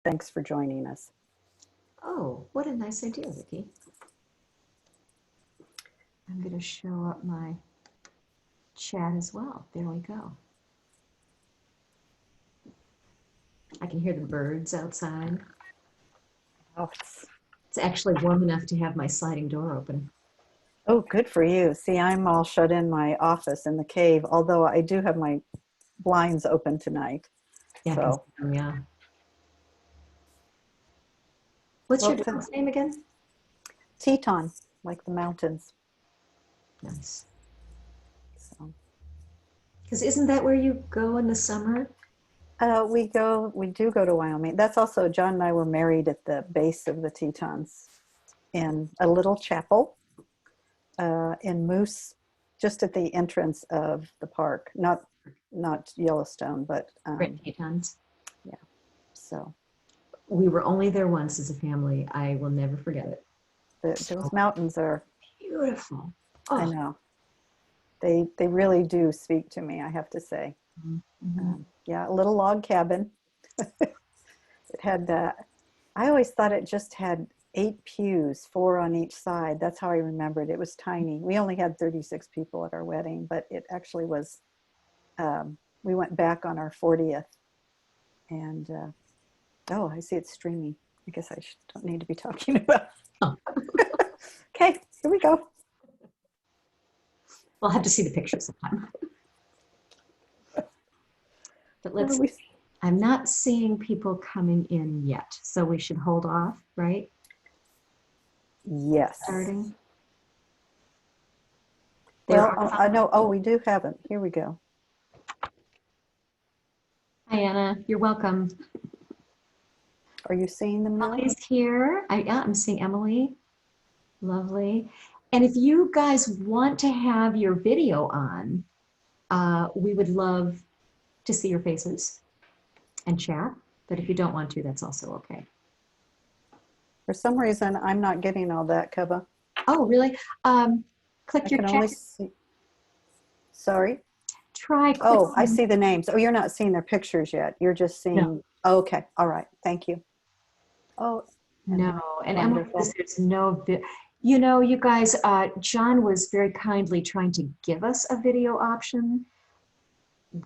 Thanks for joining us. Oh, what a nice idea, Vicki. I'm going to show up my chat as well. There we go. I can hear the birds outside. Oh, It's actually warm enough to have my sliding door open. oh, good for you. See, I'm all shut in my office in the cave, although I do have my blinds open tonight. Yeah, So, yeah. What's your dog's name again? Teton, like the mountains. Nice. So, because isn't that where you go in the summer? we do go to Wyoming. That's also, John and I were married at the base of the Tetons in a little chapel in Moose, just at the entrance of the park. Not Yellowstone, but Great Tetons. Yeah. So we were only there once as a family. I will never forget it. Those mountains are beautiful. Oh. I know. They really do speak to me, I have to say. Mm-hmm. Yeah, a little log cabin. It had I always thought it just had 8 pews, 4 on each side. That's how I remembered. It was tiny. We only had 36 people at our wedding, but it actually was, we went back on our 40th. And, oh, I see it's streaming. I guess I don't need to be talking about it. Okay, here we go. We'll have to see the pictures sometime. But let's see. I'm not seeing people coming in yet, so we should hold off, right? Yes. Starting. Well, I know. Oh, we do have it. Here we go. Hi, Anna. You're welcome. Are you seeing them now? Emily's here. Yeah, I'm seeing Emily. Lovely. And if you guys want to have your video on, we would love to see your faces and chat. But if you don't want to, that's also okay. For some reason, I'm not getting all that, Cubba. Oh, really? Click your chat. Only see... Sorry? Try. Oh, I see the names. Oh, you're not seeing their pictures yet. You're just seeing. No. Oh, okay. All right. Thank you. Oh. No. And Emily, there's no... You know, you guys, John was very kindly trying to give us a video option,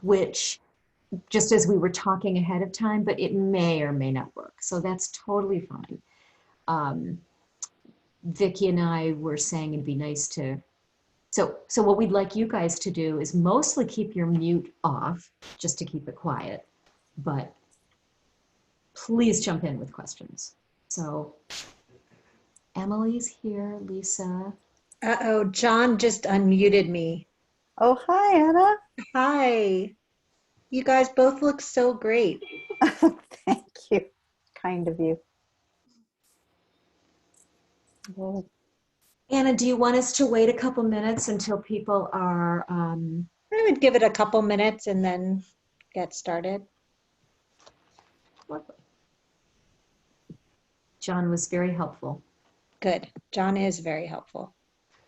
which just as we were talking ahead of time, but it may or may not work. So that's totally fine. Vicki and I were saying it'd be nice to, so what we'd like you guys to do is mostly keep your mute off, just to keep it quiet, but please jump in with questions. So Emily's here, Lisa. Uh-oh, John just unmuted me. Oh, hi, Anna. Hi. You guys both look so great. Thank you. Kind of you. Well, Anna, do you want us to wait a couple minutes until people are... I would give it a couple minutes and then get started. Lovely. John was very helpful. Good. John is very helpful.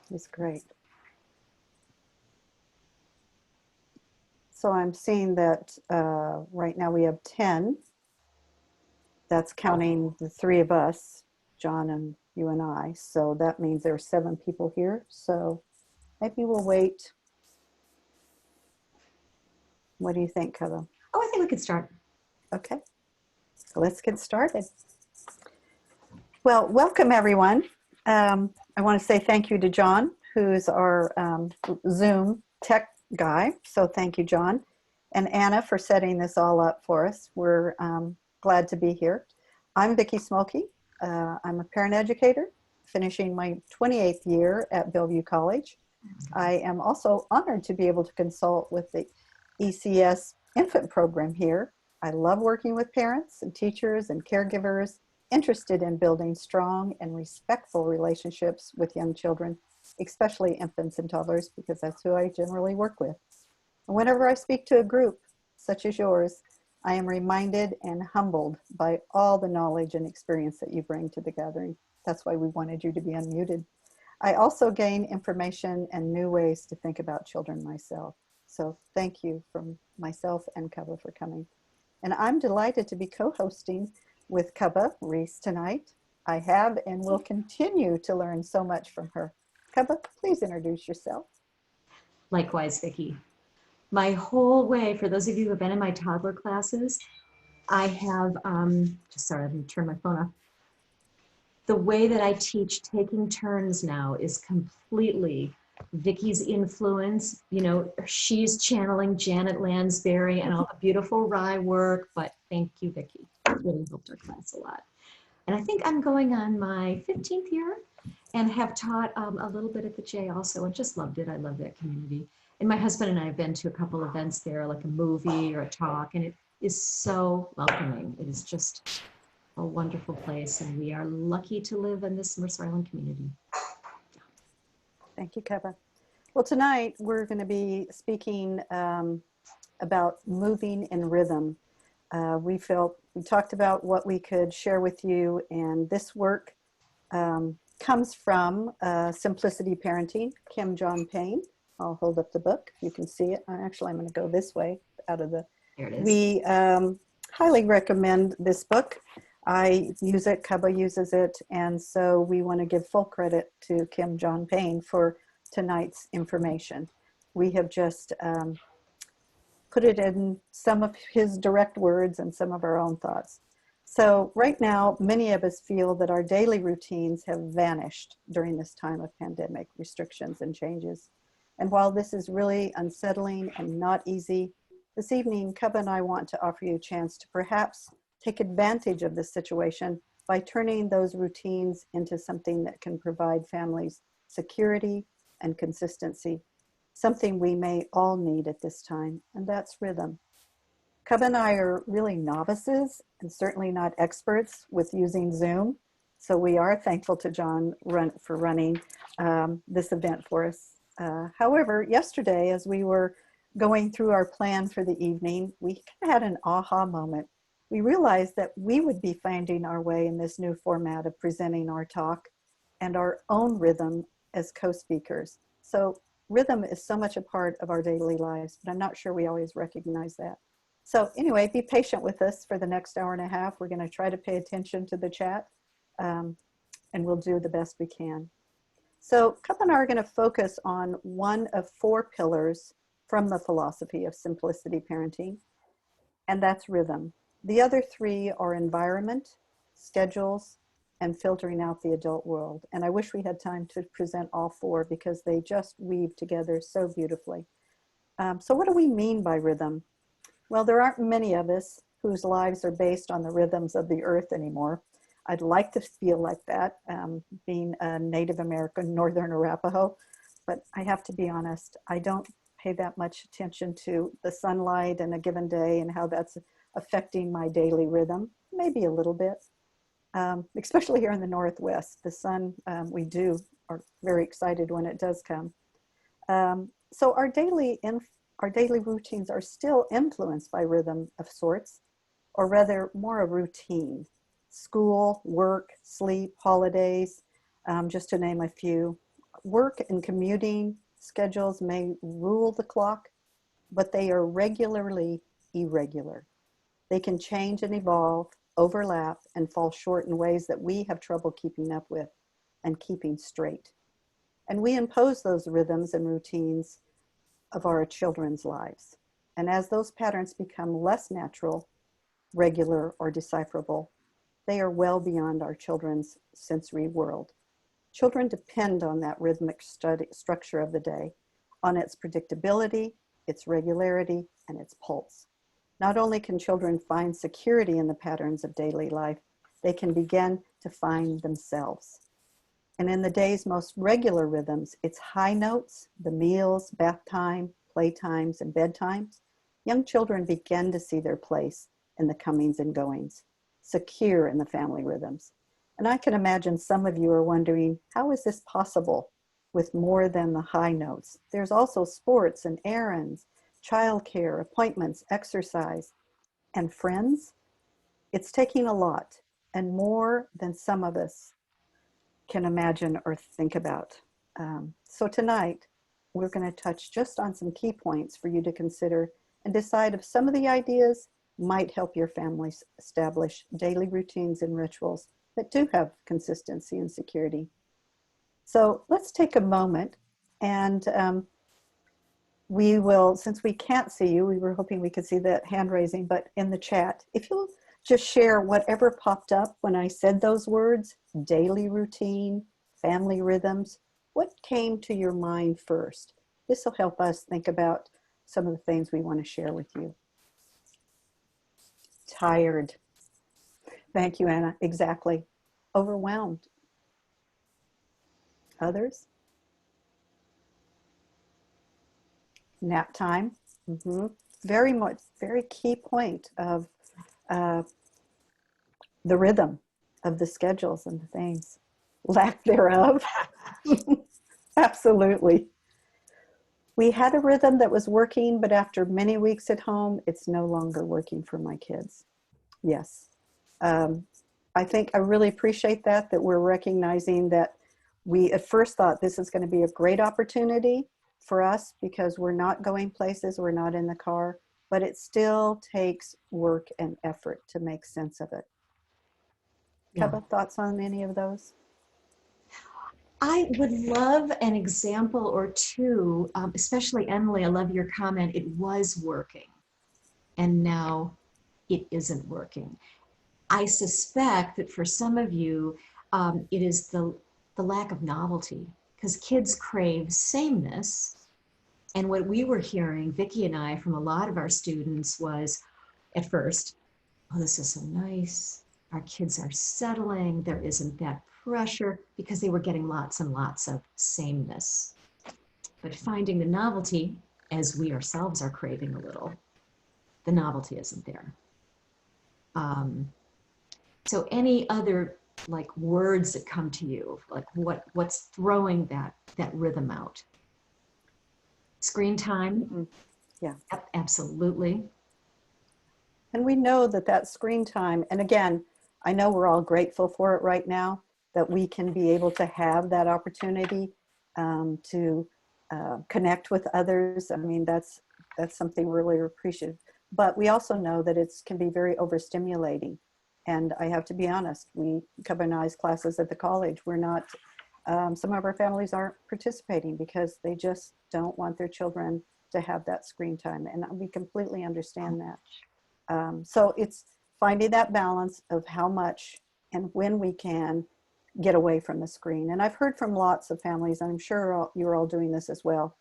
He's great. So I'm seeing that right now we have 10. That's counting the 3 of us, John and you and I. So that means there are 7 people here. So maybe we'll wait. What do you think, Cubba? Oh, I think we could start. Okay. So let's get started. Well, welcome everyone. I want to say thank you to John, who's our Zoom tech guy. So thank you, John. And Anna for setting this all up for us. We're glad to be here. I'm Vicki Smolke. I'm a parent educator, finishing my 28th year at Bellevue College. I am also honored to be able to consult with the ECS infant program here. I love working with parents and teachers and caregivers interested in building strong and respectful relationships with young children, especially infants and toddlers, because that's who I generally work with. And whenever I speak to a group such as yours, I am reminded and humbled by all the knowledge and experience that you bring to the gathering. That's why we wanted you to be unmuted. I also gain information and new ways to think about children myself. So thank you from myself and Cubba for coming. And I'm delighted to be co-hosting with Cubba Resse tonight. I have and will continue to learn so much from her. Cubba, please introduce yourself. Likewise, Vicki. My whole way, for those of you who have been in my toddler classes, I have, just sorry, let me turn my phone off. The way that I teach taking turns now is completely Vicki's influence. You know, she's channeling Janet Lansbury and all the beautiful rye work, but thank you, Vicki. It really helped our class a lot. And I think I'm going on my 15th year and have taught a little bit at the J also, and just loved it. I love that community. And my husband and I have been to a couple events there, like a movie or a talk, and it is so welcoming. It is just a wonderful place, and we are lucky to live in this Mercer Island community. Thank you, Cubba. Well, tonight we're going to be speaking about moving in rhythm. We talked about what we could share with you, and this work comes from Simplicity Parenting, Kim John Payne. I'll hold up the book. You can see it. Actually, I'm going to go this way out of the. There it is. We highly recommend this book. I use it, Cubba uses it, and so we want to give full credit to Kim John Payne for tonight's information. We have just put it in some of his direct words and some of our own thoughts. So right now, many of us feel that our daily routines have vanished during this time of pandemic restrictions and changes. And while this is really unsettling and not easy, this evening, Cubba and I want to offer you a chance to perhaps take advantage of this situation by turning those routines into something that can provide families security and consistency, something we may all need at this time, and that's rhythm. Cubba and I are really novices and certainly not experts with using Zoom, so we are thankful to John for running this event for us. However, yesterday, as we were going through our plan for the evening, we kind of had an aha moment. We realized that we would be finding our way in this new format of presenting our talk and our own rhythm as co-speakers. So rhythm is so much a part of our daily lives, but I'm not sure we always recognize that. So anyway, be patient with us for the next hour and a half. We're going to try to pay attention to the chat, and we'll do the best we can. So Cubba and I are going to focus on one of 4 pillars from the philosophy of simplicity parenting, and that's rhythm. The other 3 are environment, schedules, and filtering out the adult world. And I wish we had time to present all 4 because they just weave together so beautifully. So what do we mean by rhythm? Well, there aren't many of us whose lives are based on the rhythms of the earth anymore. I'd like to feel like that, being a Native American Northern Arapaho, but I have to be honest, I don't pay that much attention to the sunlight in a given day and how that's affecting my daily rhythm. Maybe a little bit, especially here in the Northwest. The sun, we are very excited when it does come. So our daily routines are still influenced by rhythm of sorts, or rather more a routine. School, work, sleep, holidays, just to name a few. Work and commuting schedules may rule the clock, but they are regularly irregular. They can change and evolve, overlap, and fall short in ways that we have trouble keeping up with and keeping straight. And we impose those rhythms and routines of our children's lives. And as those patterns become less natural, regular, or decipherable, they are well beyond our children's sensory world. Children depend on that rhythmic structure of the day, on its predictability, its regularity, and its pulse. Not only can children find security in the patterns of daily life, they can begin to find themselves. And in the day's most regular rhythms, its high notes, the meals, bath time, playtimes, and bedtimes, young children begin to see their place in the comings and goings, secure in the family rhythms. And I can imagine some of you are wondering, how is this possible with more than the high notes? There's also sports and errands, childcare, appointments, exercise, and friends. It's taking a lot and more than some of us can imagine or think about. So tonight, we're going to touch just on some key points for you to consider and decide if some of the ideas might help your families establish daily routines and rituals that do have consistency and security. So let's take a moment and we will, since we can't see you, we were hoping we could see that hand raising, but in the chat, if you'll just share whatever popped up when I said those words, daily routine, family rhythms, what came to your mind first? This will help us think about some of the things we want to share with you. Tired. Thank you, Anna. Exactly. Overwhelmed. Others? Nap time. Very much, very key point of the rhythm of the schedules and the things. Lack thereof. Absolutely. We had a rhythm that was working, but after many weeks at home, it's no longer working for my kids. Yes. I think I really appreciate that we're recognizing that we at first thought this is going to be a great opportunity for us because we're not going places, we're not in the car, but it still takes work and effort to make sense of it. Yeah. Cubba, thoughts on any of those? I would love an example or two, especially Emily, I love your comment, it was working and now it isn't working. I suspect that for some of you, it is the lack of novelty because kids crave sameness. And what we were hearing, Vicki and I, from a lot of our students was at first, oh, this is so nice. Our kids are settling. There isn't that pressure because they were getting lots and lots of sameness. But finding the novelty, as we ourselves are craving a little, the novelty isn't there. So any other like words that come to you, like what's throwing that rhythm out? Screen time? Yeah. Yep, absolutely. And we know that screen time, and again, I know we're all grateful for it right now, that we can be able to have that opportunity to connect with others. I mean, that's something really appreciative. But we also know that it can be very overstimulating. And I have to be honest, we cover nice classes at the college. We're not, some of our families aren't participating because they just don't want their children to have that screen time. And we completely understand that. So it's finding that balance of how much and when we can get away from the screen. And I've heard from lots of families, and I'm sure you're all doing this as well.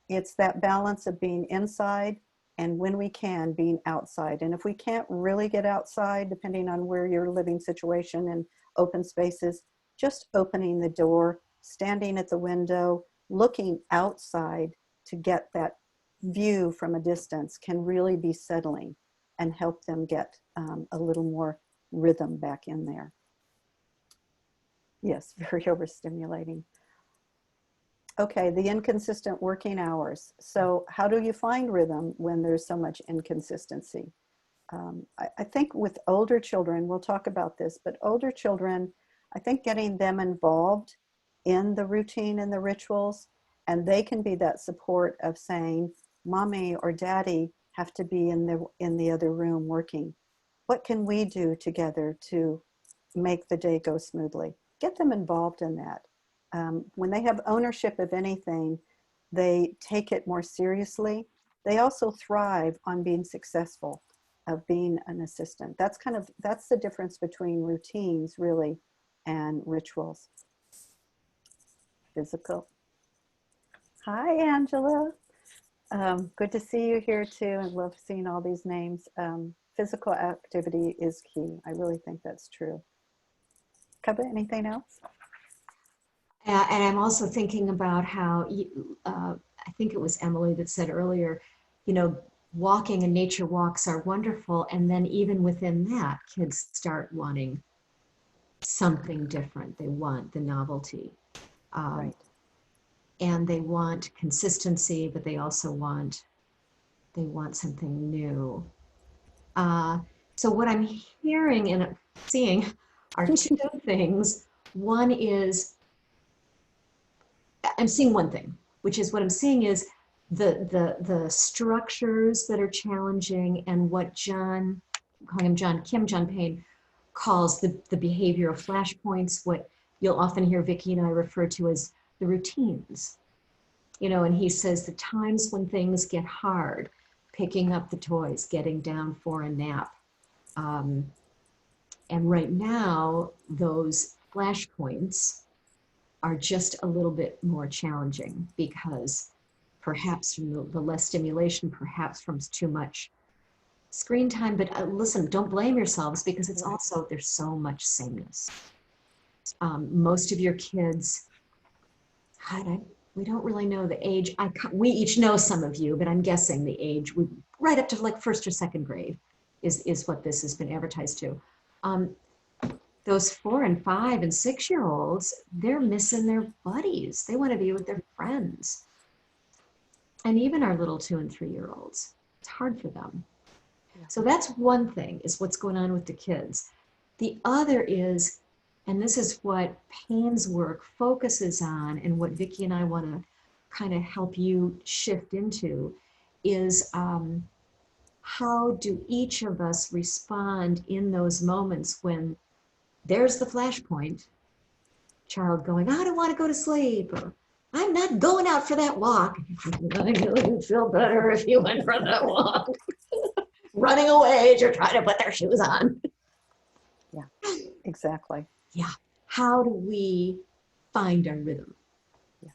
It's that balance of being inside and when we can, being outside. And if we can't really get outside, depending on where your living situation and open spaces, just opening the door, standing at the window, looking outside to get that view from a distance can really be settling and help them get a little more rhythm back in there. Yes, very overstimulating. Okay, the inconsistent working hours. So how do you find rhythm when there's so much inconsistency? I think with older children, we'll talk about this, but older children, I think getting them involved in the routine and the rituals, and they can be that support of saying, mommy or daddy have to be in the other room working. What can we do together to make the day go smoothly? Get them involved in that. When they have ownership of anything, they take it more seriously. They also thrive on being successful, of being an assistant. That's the difference between routines really and rituals. Physical. Hi, Angela. Good to see you here too. I love seeing all these names. Physical activity is key. I really think that's true. Cubba, anything else? And I'm also thinking about how, I think it was Emily that said earlier, you know, walking and nature walks are wonderful. And then even within that, kids start wanting something different. They want the novelty. Right. And they want consistency, but they also want something new. So what I'm hearing and seeing are two things. One is, I'm seeing one thing, which is what I'm seeing is the structures that are challenging, and what John, calling him John Payne, calls the behavioral flashpoints, what you'll often hear Vicki and I refer to as the routines. You know, and he says the times when things get hard, picking up the toys, getting down for a nap. And right now, those flashpoints are just a little bit more challenging because perhaps from the less stimulation, perhaps from too much screen time. But listen, don't blame yourselves, because it's also, there's so much sameness. Most of your kids, we don't really know the age. We each know some of you, but I'm guessing the age, right up to like 1st or 2nd grade is what this has been advertised to. Those 4 and 5 and 6-year-olds, they're missing their buddies. They want to be with their friends. And even our little 2 and 3-year-olds, it's hard for them. So that's one thing, is what's going on with the kids. The other is, and this is what Payne's work focuses on, and what Vicki and I want to kind of help you shift into, is how do each of us respond in those moments when there's the flashpoint, child going, I don't want to go to sleep, or I'm not going out for that walk. I know you'd feel better if you went for that walk. Running away as you're trying to put their shoes on. Yeah, exactly. Yeah. How do we find our rhythm? Yeah.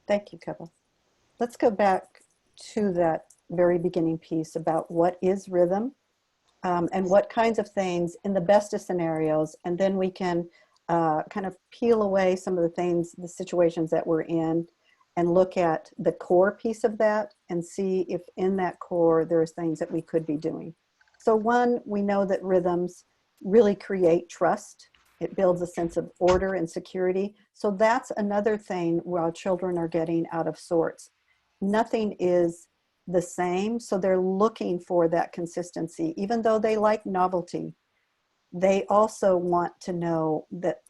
Thank you, Cubba. Let's go back to that very beginning piece about what is rhythm, and what kinds of things in the best of scenarios, and then we can kind of peel away some of the things, the situations that we're in, and look at the core piece of that and see if in that core there's things that we could be doing. So one, we know that rhythms really create trust. It builds a sense of order and security. So that's another thing while children are getting out of sorts. Nothing is the same, so they're looking for that consistency. Even though they like novelty, they also want to know that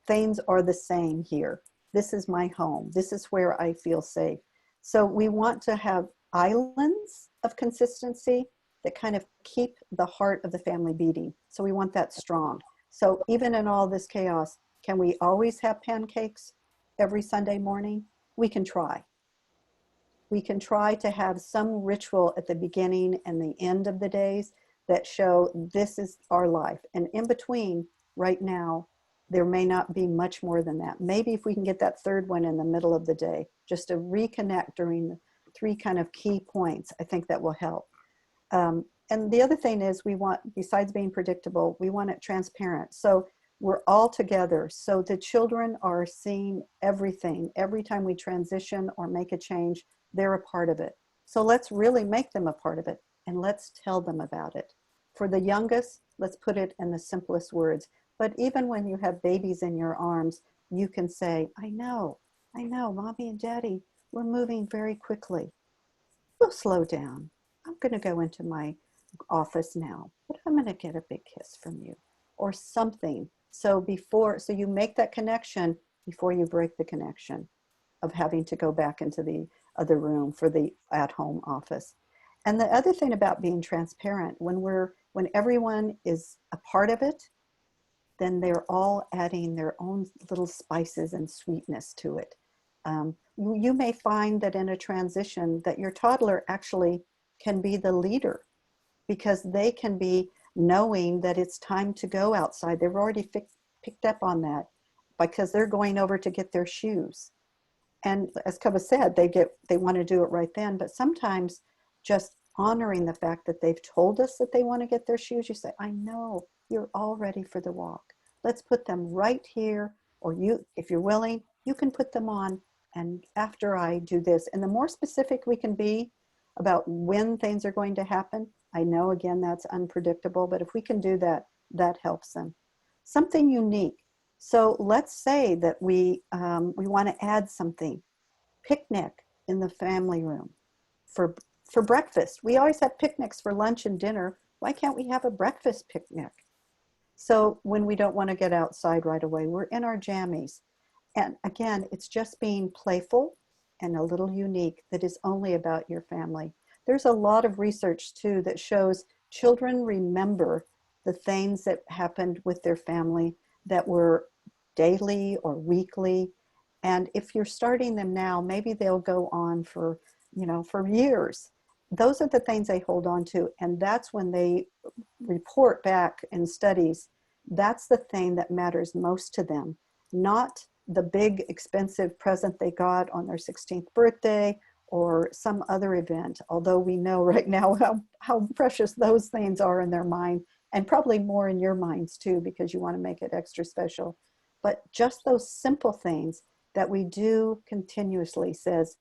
things are the same here. This is my home. This is where I feel safe. So we want to have islands of consistency that kind of keep the heart of the family beating. So we want that strong. So even in all this chaos, can we always have pancakes every Sunday morning? We can try. We can try to have some ritual at the beginning and the end of the days that show this is our life. And in between, right now, there may not be much more than that. Maybe if we can get that third one in the middle of the day, just to reconnect during the 3 kind of key points, I think that will help. And the other thing is we want, besides being predictable, we want it transparent. So we're all together. So the children are seeing everything. Every time we transition or make a change, they're a part of it. So let's really make them a part of it, and let's tell them about it. For the youngest, let's put it in the simplest words. But even when you have babies in your arms, you can say, I know, Mommy and Daddy, we're moving very quickly. We'll slow down. I'm going to go into my office now, but I'm going to get a big kiss from you, or something. So you make that connection before you break the connection of having to go back into the other room for the at-home office. And the other thing about being transparent, when everyone is a part of it, then they're all adding their own little spices and sweetness to it. You may find that in a transition that your toddler actually can be the leader, because they can be knowing that it's time to go outside. They've already picked up on that because they're going over to get their shoes. And as Cubba said, they want to do it right then. But sometimes just honoring the fact that they've told us that they want to get their shoes, you say, I know you're all ready for the walk. Let's put them right here. Or you, if you're willing, you can put them on. And after I do this, and the more specific we can be about when things are going to happen, I know, again, that's unpredictable, but if we can do that, that helps them. Something unique. So let's say that we want to add something. Picnic in the family room for breakfast. We always have picnics for lunch and dinner. Why can't we have a breakfast picnic? So when we don't want to get outside right away, we're in our jammies. And again, it's just being playful and a little unique that is only about your family. There's a lot of research too that shows children remember the things that happened with their family that were daily or weekly. And if you're starting them now, maybe they'll go on for, for years. Those are the things they hold on to. And that's when they report back in studies, that's the thing that matters most to them, not the big expensive present they got on their 16th birthday or some other event, although we know right now how precious those things are in their mind, and probably more in your minds too, because you want to make it extra special. But just those simple things that we do continuously says,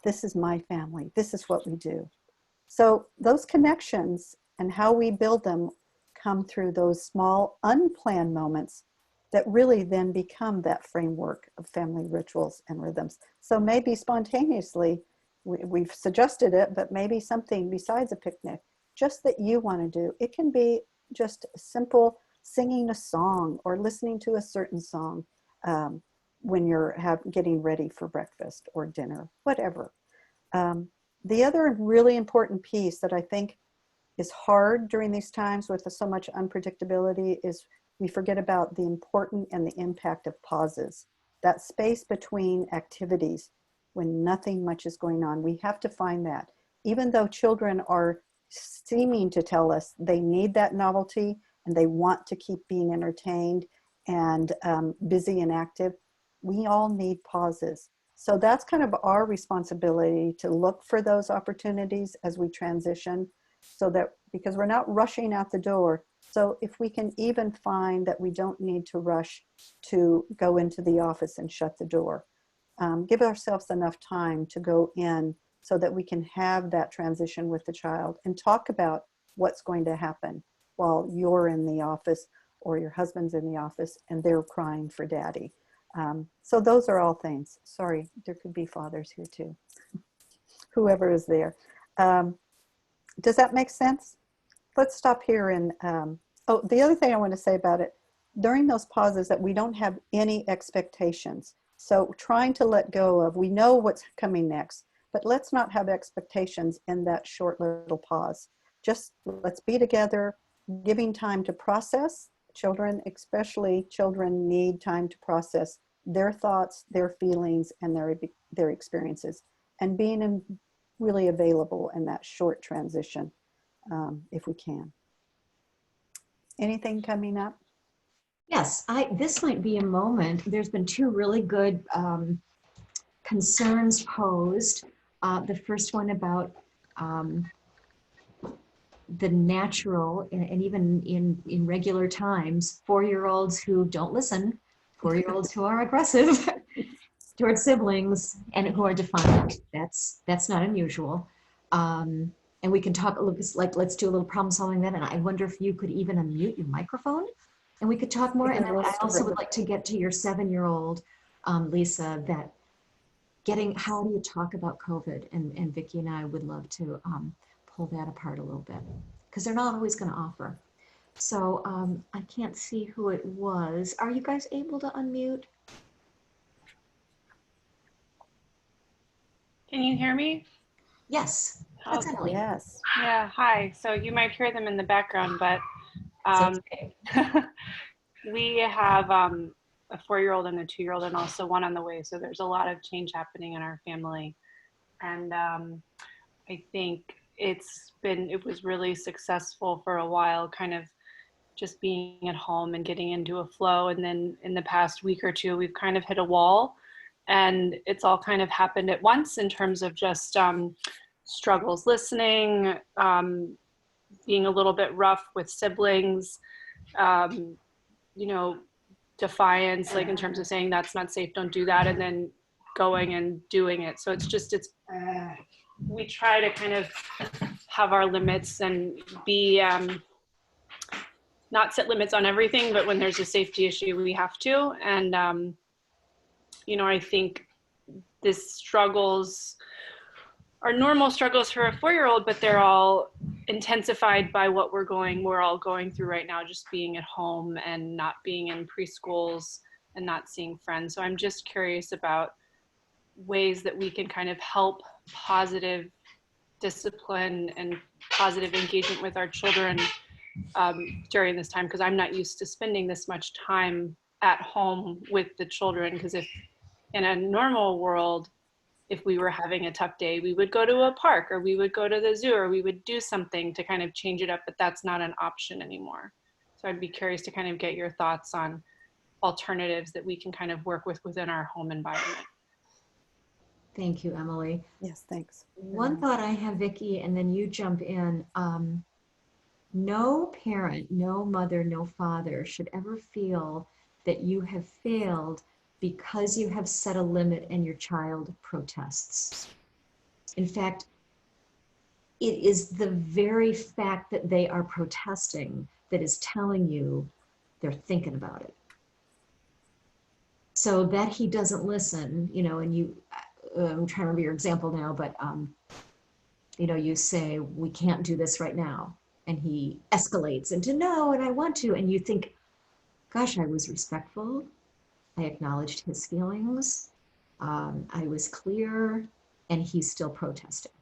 this is my family, this is what we do. So those connections and how we build them come through those small unplanned moments that really then become that framework of family rituals and rhythms. So maybe spontaneously, we've suggested it, but maybe something besides a picnic, just that you want to do. It can be just simple singing a song or listening to a certain song when you're getting ready for breakfast or dinner, whatever. The other really important piece that I think is hard during these times with so much unpredictability is we forget about the important and the impact of pauses. That space between activities when nothing much is going on. We have to find that. Even though children are seeming to tell us they need that novelty and they want to keep being entertained and busy and active, we all need pauses. So that's kind of our responsibility to look for those opportunities as we transition, so that, because we're not rushing out the door. So if we can even find that we don't need to rush to go into the office and shut the door, give ourselves enough time to go in so that we can have that transition with the child and talk about what's going to happen while you're in the office or your husband's in the office and they're crying for daddy. So those are all things. Sorry, there could be fathers here too. Whoever is there. Does that make sense? Let's stop here and, oh, the other thing I want to say about it, during those pauses that we don't have any expectations. So trying to let go of, we know what's coming next, but let's not have expectations in that short little pause. Just let's be together, giving time to process. Children, especially children, need time to process their thoughts, their feelings, and their experiences, and being really available in that short transition, if we can. Anything coming up? Yes, this might be a moment. There's been two really good concerns posed. The first one about the natural, and even in regular times, 4-year-olds who don't listen, 4-year-olds who are aggressive towards siblings and who are defiant. That's not unusual. And we can talk, let's do a little problem solving then. And I wonder if you could even unmute your microphone and we could talk more. And then I also would like to get to your 7-year-old, Lisa, that how do you talk about COVID? And Vicki and I would love to pull that apart a little bit, because they're not always going to offer. So I can't see who it was. Are you guys able to unmute? Can you hear me? Yes. Oh, yes. Yeah, hi. So you might hear them in the background, but Okay. we have a 4-year-old and a 2-year-old and also one on the way. So there's a lot of change happening in our family. And I think it was really successful for a while, kind of just being at home and getting into a flow. And then in the past week or two, we've kind of hit a wall, and it's all kind of happened at once in terms of just struggles listening, being a little bit rough with siblings, defiance, like in terms of saying that's not safe, don't do that, and then going and doing it. So we try to kind of have our limits and be not set limits on everything, but when there's a safety issue, we have to. And I think this struggles are normal struggles for a 4-year-old, but they're all intensified by what we're all going through right now, just being at home and not being in preschools and not seeing friends. So I'm just curious about ways that we can kind of help positive discipline and positive engagement with our children during this time, because I'm not used to spending this much time at home with the children. Because if in a normal world, if we were having a tough day, we would go to a park, or we would go to the zoo, or we would do something to kind of change it up, but that's not an option anymore. So I'd be curious to kind of get your thoughts on alternatives that we can kind of work with within our home environment. Thank you, Emily. Yes, thanks. One thought I have, Vicki, and then you jump in. No parent, no mother, no father should ever feel that you have failed because you have set a limit and your child protests. In fact, it is the very fact that they are protesting that is telling you they're thinking about it. So that he doesn't listen, you know, and you, I'm trying to remember your example now, but, you know, you say, we can't do this right now. And he escalates into no, and I want to. And you think, gosh, I was respectful. I acknowledged his feelings. I was clear, and he's still protesting.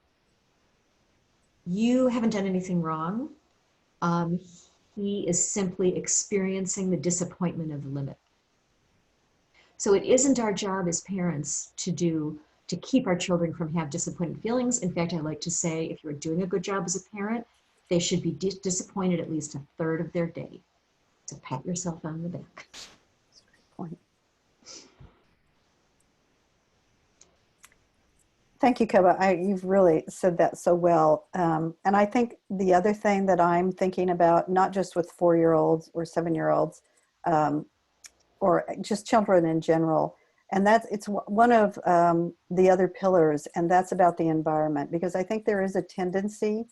You haven't done anything wrong. He is simply experiencing the disappointment of the limit. So it isn't our job as parents to keep our children from have disappointed feelings. In fact, I like to say, if you're doing a good job as a parent, they should be disappointed at least a third of their day. So pat yourself on the back. That's a great point. Thank you, Cubba. You've really said that so well. And I think the other thing that I'm thinking about, not just with 4-year-olds or 7-year-olds, or just children in general, and it's one of the other pillars, and that's about the environment, because I think there is a tendency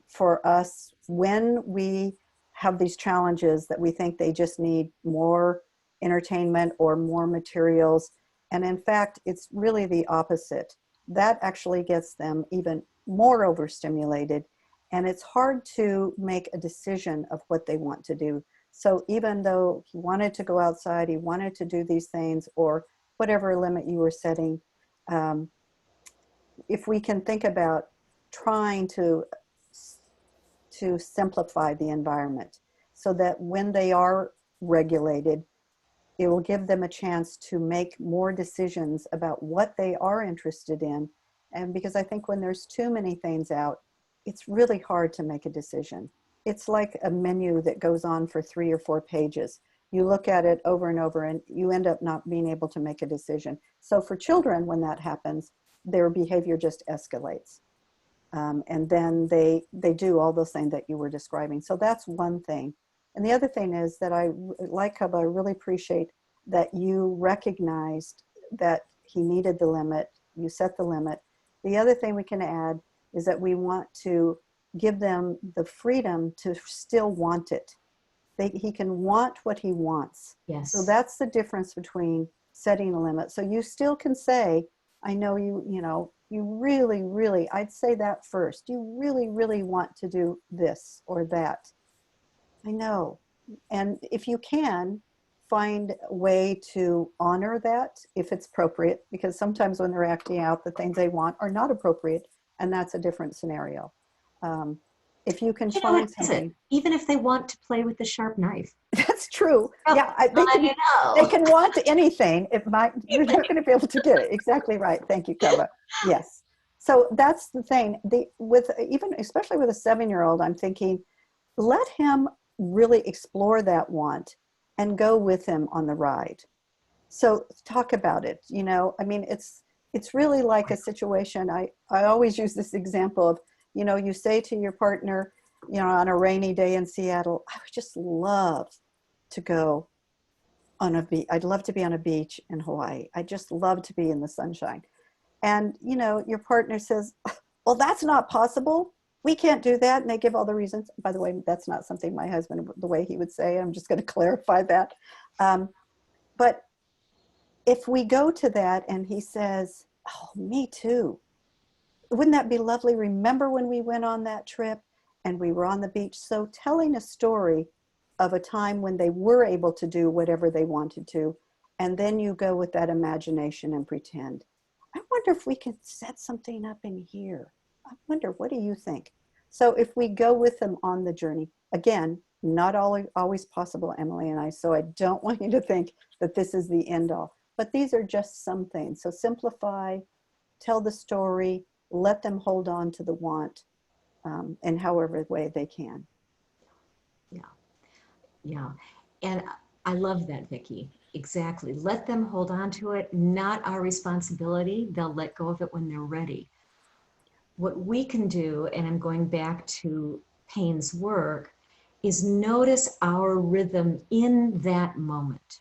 for us, when we have these challenges, that we think they just need more entertainment or more materials. And in fact, it's really the opposite. That actually gets them even more overstimulated. And it's hard to make a decision of what they want to do. So even though he wanted to go outside, he wanted to do these things, or whatever limit you were setting, if we can think about trying to simplify the environment so that when they are regulated, it will give them a chance to make more decisions about what they are interested in. And because I think when there's too many things out, it's really hard to make a decision. It's like a menu that goes on for 3 or 4 pages. You look at it over and over, and you end up not being able to make a decision. So for children, when that happens, their behavior just escalates. And then they do all those things that you were describing. So that's one thing. And the other thing is that like Cubba, I really appreciate that you recognized that he needed the limit. You set the limit. The other thing we can add is that we want to give them the freedom to still want it. He can want what he wants. Yes. So that's the difference between setting a limit. So you still can say, I know you really, really, I'd say that first. You really, really want to do this or that. I know. And if you can, find a way to honor that if it's appropriate, because sometimes when they're acting out, the things they want are not appropriate, and that's a different scenario. If you can find something. Even if they want to play with the sharp knife. That's true. Oh, yeah, they can want anything. You're not going to be able to get it. Exactly right. Thank you, Cubba. Yes. So that's the thing. Especially with a 7-year-old, I'm thinking, let him really explore that want and go with him on the ride. So talk about it. I mean, it's really like a situation. I always use this example of, you say to your partner, on a rainy day in Seattle, I would just love to go on a beach. I'd love to be on a beach in Hawaii. I just love to be in the sunshine. And, your partner says, well, that's not possible. We can't do that. And they give all the reasons. By the way, that's not something my husband, the way he would say. I'm just going to clarify that. But if we go to that and he says, oh, me too. Wouldn't that be lovely? Remember when we went on that trip and we were on the beach? So telling a story of a time when they were able to do whatever they wanted to, And then you go with that imagination and pretend, I wonder if we could set something up in here. I wonder, what do you think? So if we go with them on the journey, again, not always possible, Emily and I, so I don't want you to think that this is the end all, but these are just some things. So simplify, tell the story, let them hold on to the want in however way they can. Yeah, yeah. And I love that, Vicki. Exactly. Let them hold on to it, not our responsibility. They'll let go of it when they're ready. What we can do, and I'm going back to Payne's work, is notice our rhythm in that moment.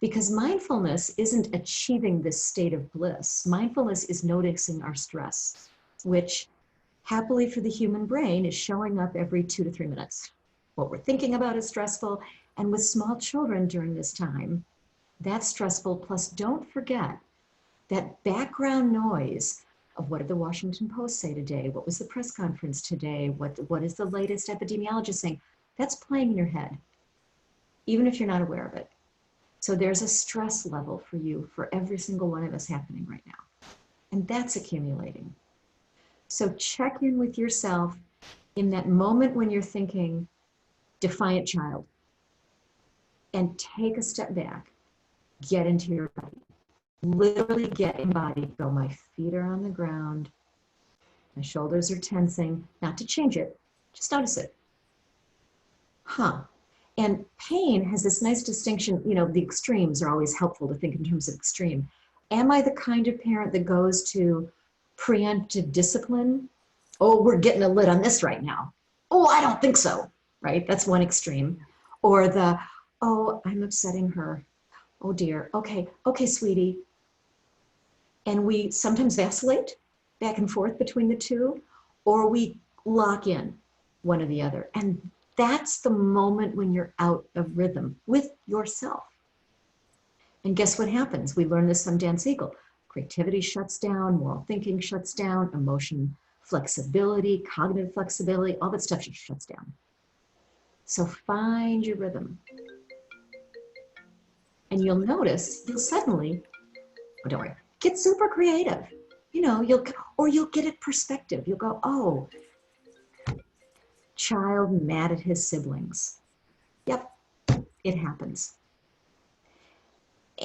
Because mindfulness isn't achieving this state of bliss. Mindfulness is noticing our stress, which happily for the human brain is showing up every 2 to 3 minutes. What we're thinking about is stressful. And with small children during this time, that's stressful. Plus, don't forget that background noise of what did the Washington Post say today? What was the press conference today? What is the latest epidemiologist saying? That's playing in your head, even if you're not aware of it. So there's a stress level for you, for every single one of us happening right now. And that's accumulating. So check in with yourself in that moment when you're thinking, defiant child, and take a step back, get into your body. Literally get embodied. Go, my feet are on the ground. My shoulders are tensing. Not to change it, just notice it. Huh. And Payne has this nice distinction, you know, the extremes are always helpful to think in terms of extreme. Am I the kind of parent that goes to preemptive discipline? Oh, we're getting a lid on this right now. Oh, I don't think so, right? That's one extreme. Or the, oh, I'm upsetting her. Oh dear, okay, sweetie. And we sometimes vacillate back and forth between the two, or we lock in one or the other. And that's the moment when you're out of rhythm with yourself. And guess what happens? We learned this from Dan Siegel. Creativity shuts down, moral thinking shuts down, emotion flexibility, cognitive flexibility, all that stuff just shuts down. So find your rhythm. And you'll notice, you'll suddenly, oh, don't worry, get super creative. You know, you'll get it perspective. You'll go, oh, child mad at his siblings. Yep, it happens.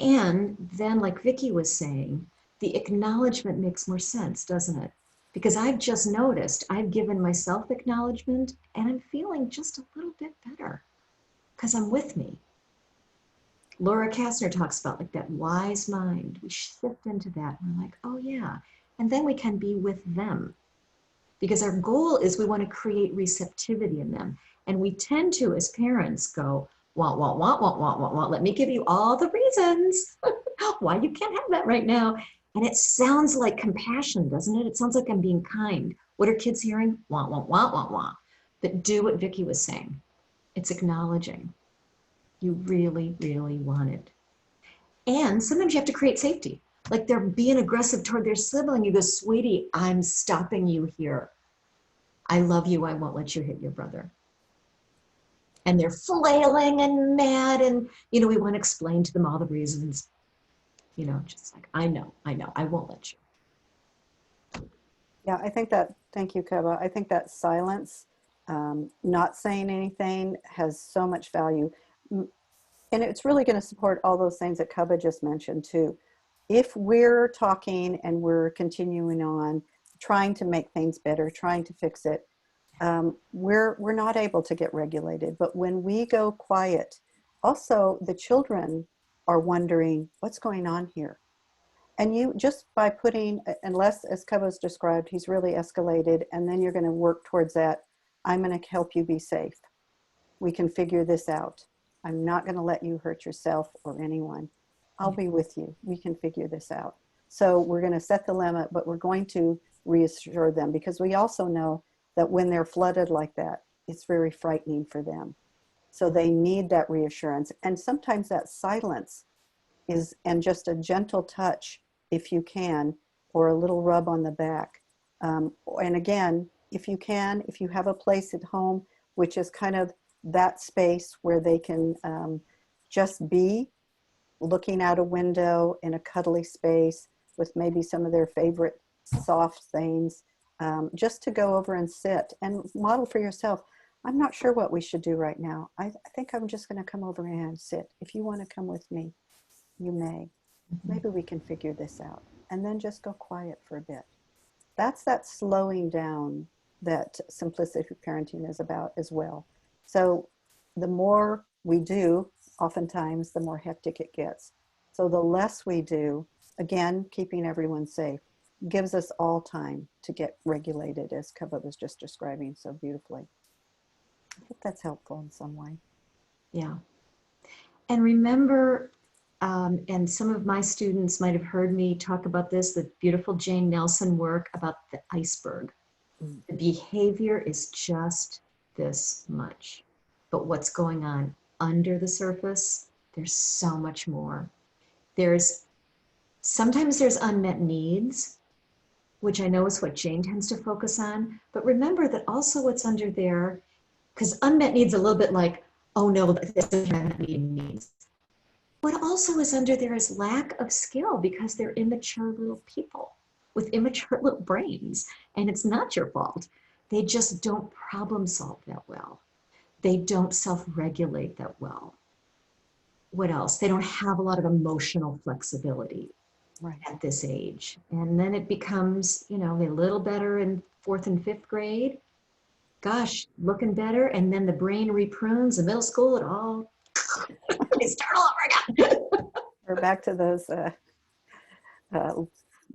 And then, like Vicki was saying, the acknowledgement makes more sense, doesn't it? Because I've just noticed, I've given myself acknowledgement and I'm feeling just a little bit better because I'm with me. Laura Kastner talks about like that wise mind. We shift into that. And we're like, oh yeah. And then we can be with them. Because our goal is we want to create receptivity in them. And we tend to, as parents, go, want. Let me give you all the reasons why you can't have that right now. And it sounds like compassion, doesn't it? It sounds like I'm being kind. What are kids hearing? Want. But do what Vicki was saying. It's acknowledging. You really, really want it. And sometimes you have to create safety. Like they're being aggressive toward their sibling. You go, sweetie, I'm stopping you here. I love you. I won't let you hit your brother. And they're flailing and mad. And, you know, we want to explain to them all the reasons. You know, just like, I know, I won't let you. Yeah, I think that, thank you, Cubba. I think that silence, not saying anything has so much value. And it's really going to support all those things that Cubba just mentioned too. If we're talking and we're continuing on, trying to make things better, trying to fix it, we're not able to get regulated. But when we go quiet, also the children are wondering what's going on here. And you just by putting, unless as Cubba's described, he's really escalated, and then you're going to work towards that. I'm going to help you be safe. We can figure this out. I'm not going to let you hurt yourself or anyone. I'll be with you. We can figure this out. So we're going to set the limit, but we're going to reassure them because we also know that when they're flooded like that, it's very frightening for them. So they need that reassurance. And sometimes that silence is, and just a gentle touch, if you can, or a little rub on the back. And again, if you can, if you have a place at home, which is kind of that space where they can just be, looking out a window in a cuddly space with maybe some of their favorite soft things, just to go over and sit and model for yourself. I'm not sure what we should do right now. I think I'm just going to come over and sit. If you want to come with me, you may. Maybe we can figure this out. And then just go quiet for a bit. That's that slowing down that simplicity parenting is about as well. So the more we do, oftentimes the more hectic it gets. So the less we do, again, keeping everyone safe, gives us all time to get regulated, as Cubba was just describing so beautifully. I hope that's helpful in some way. Yeah. And remember, and some of my students might have heard me talk about this, the beautiful Jane Nelson work about the iceberg. The behavior is just this much, but what's going on under the surface, there's so much more. Sometimes there's unmet needs, which I know is what Jane tends to focus on, but remember that also what's under there, because unmet needs a little bit like, oh no, this is unmet needs. What also is under there is lack of skill, because they're immature little people with immature little brains, and it's not your fault. They just don't problem solve that well. They don't self-regulate that well. What else? They don't have a lot of emotional flexibility at this age. And then it becomes, you know, a little better in 4th and 5th grade. Gosh, looking better. And then the brain reprunes in middle school, it all, they start all over again. We're back to those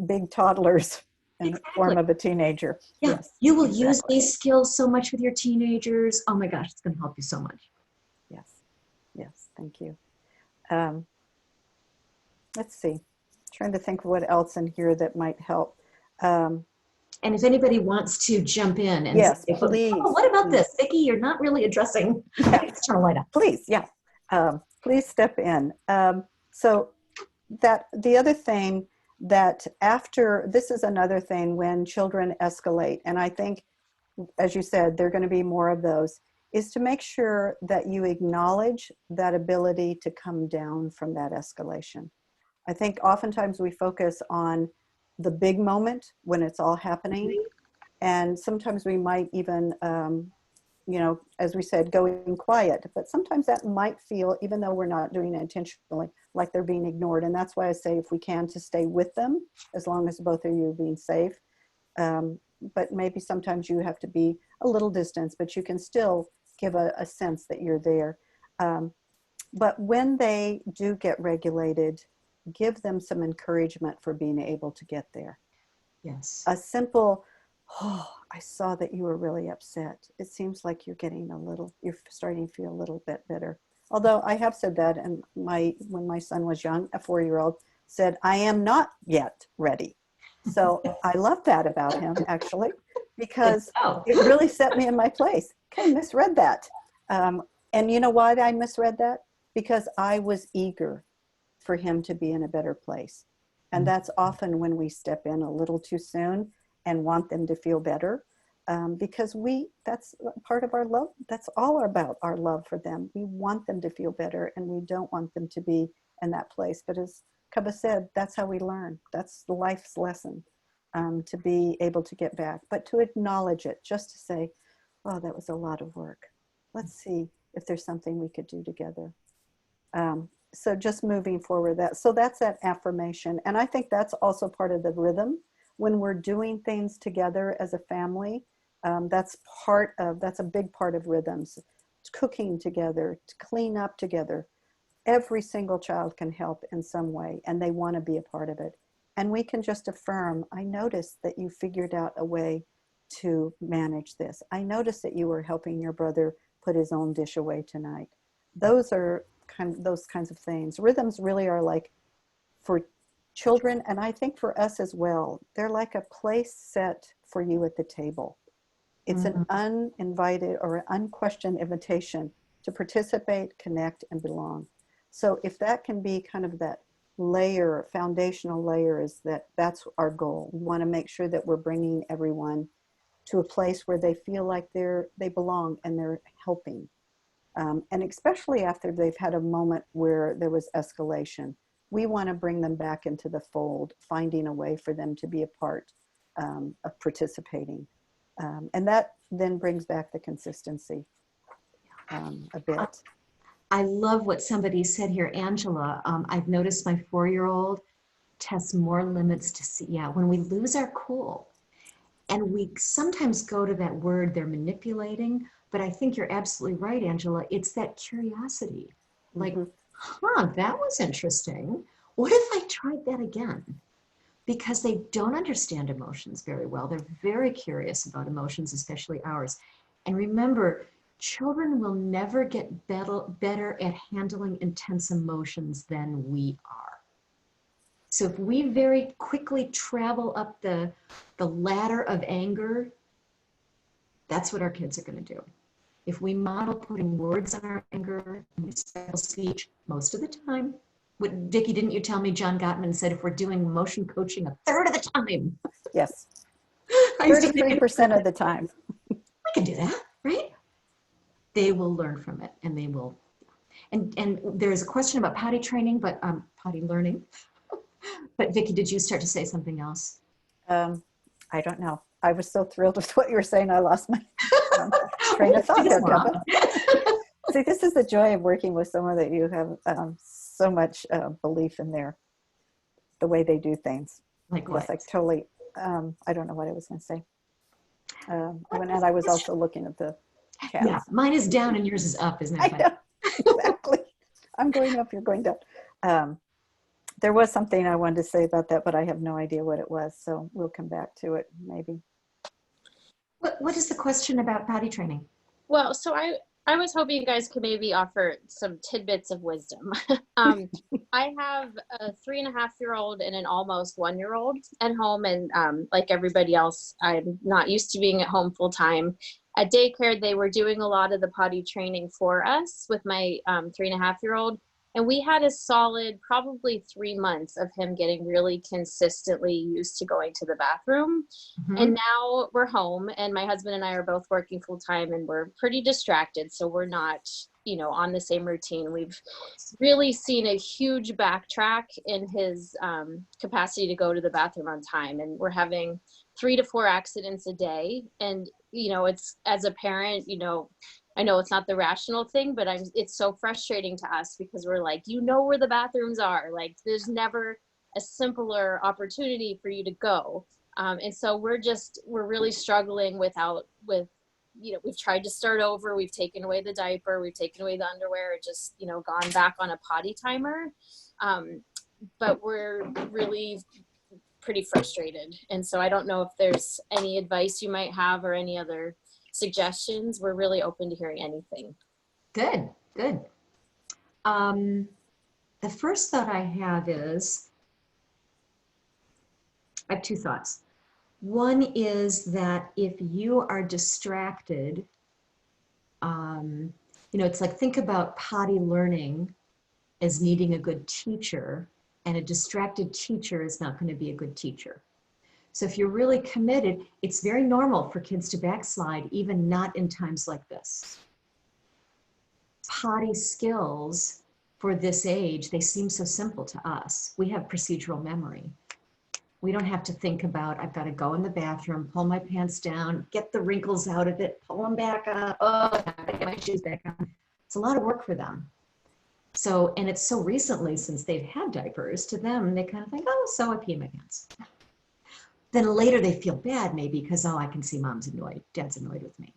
big toddlers in the form of a teenager. Yeah, Yes, you will use these skills so much with your teenagers. Oh my gosh, it's going to help you so much. Yes, yes, thank you. Let's see, trying to think of what else in here that might help. And if anybody wants to jump in and yes, say, please. oh, what about this? Vicki, you're not really addressing. Let's turn a light on. Please, yeah. Please step in. So that the other thing that after, this is another thing when children escalate, and I think, as you said, there are going to be more of those, is to make sure that you acknowledge that ability to come down from that escalation. I think oftentimes we focus on the big moment when it's all happening, and sometimes we might even, you know, as we said, going quiet, but sometimes that might feel, even though we're not doing it intentionally, like they're being ignored. And that's why I say, if we can, to stay with them, as long as both of you are being safe. But maybe sometimes you have to be a little distance, but you can still give a sense that you're there. But when they do get regulated, give them some encouragement for being able to get there. Yes. A simple, oh, I saw that you were really upset. It seems like you're you're starting to feel a little bit better. Although I have said that, and when my son was young, a 4-year-old said, I am not yet ready. So I love that about him, actually, because it really set me in my place. Okay, misread that. And you know why I misread that? Because I was eager for him to be in a better place. And that's often when we step in a little too soon and want them to feel better, because that's part of our love. That's all about our love for them. We want them to feel better, and we don't want them to be in that place. But as Cubba said, that's how we learn. That's life's lesson, to be able to get back, but to acknowledge it, just to say, oh, that was a lot of work. Let's see if there's something we could do together. So just moving forward, so that's that affirmation. And I think that's also part of the rhythm. When we're doing things together as a family, that's a big part of rhythms. Cooking together, to clean up together. Every single child can help in some way, and they want to be a part of it. And we can just affirm, I noticed that you figured out a way to manage this. I noticed that you were helping your brother put his own dish away tonight. Those are those kinds of things. Rhythms really are like, for children, and I think for us as well, they're like a place set for you at the table. It's an uninvited or unquestioned invitation to participate, connect, and belong. So if that can be kind of that layer, foundational layer, that's our goal. We want to make sure that we're bringing everyone to a place where they feel like they belong and they're helping. And especially after they've had a moment where there was escalation. We want to bring them back into the fold, finding a way for them to be a part of participating. And that then brings back the consistency a bit. I love what somebody said here, Angela. I've noticed my 4-year-old tests more limits to see, yeah, when we lose our cool. And we sometimes go to that word they're manipulating, but I think you're absolutely right, Angela. It's that curiosity. Like, that was interesting. What if I tried that again? Because they don't understand emotions very well. They're very curious about emotions, especially ours. And remember, children will never get better at handling intense emotions than we are. So if we very quickly travel up the ladder of anger, that's what our kids are going to do. If we model putting words on our anger, and speech most of the time, Vicki, didn't you tell me John Gottman said if we're doing emotion coaching a third of the time? Yes, 33% of the time. We can do that, right? They will learn from it, and they will. And there's a question about potty training, but potty learning. But Vicki, did you start to say something else? I don't know. I was so thrilled with what you were saying. I lost my train of thought there, Cubba. See, this is the joy of working with someone that you have so much belief in the way they do things. Likewise. Yes, I totally, I don't know what I was going to say. And I was also looking at the chat. Yeah, mine is down and yours is up, isn't that funny? I know, exactly. I'm going up, you're going down. There was something I wanted to say about that, but I have no idea what it was. So we'll come back to it, maybe. What is the question about potty training? Well, so I was hoping you guys could maybe offer some tidbits of wisdom. I have a 3.5-year-old and an almost 1-year-old at home. And like everybody else, I'm not used to being at home full time. At daycare, they were doing a lot of the potty training for us with my 3.5-year-old. And we had a solid probably 3 months of him getting really consistently used to going to the bathroom. Mm-hmm. And now we're home and my husband and I are both working full time and we're pretty distracted. So we're not, on the same routine. We've really seen a huge backtrack in his capacity to go to the bathroom on time. And we're having 3 to 4 accidents a day. And, it's as a parent, I know it's not the rational thing, but it's so frustrating to us because we're like, where the bathrooms are. Like, there's never a simpler opportunity for you to go. And so we're really struggling we've tried to start over. We've taken away the diaper, we've taken away the underwear, just, gone back on a potty timer. But we're really pretty frustrated. And so I don't know if there's any advice you might have or any other suggestions. We're really open to hearing anything. Good. The first thought I have is, I have 2 thoughts. One is that if you are distracted, it's like, think about potty learning as needing a good teacher, and a distracted teacher is not going to be a good teacher. So if you're really committed, it's very normal for kids to backslide, even not in times like this. Potty skills for this age, they seem so simple to us. We have procedural memory. We don't have to think about, I've got to go in the bathroom, pull my pants down, get the wrinkles out of it, pull them back up. Oh, I gotta get my shoes back on. It's a lot of work for them. So, and it's so recently since they've had diapers, to them, they kind of think, oh, so I pee in my pants. Then later they feel bad maybe because, oh, I can see mom's annoyed, dad's annoyed with me.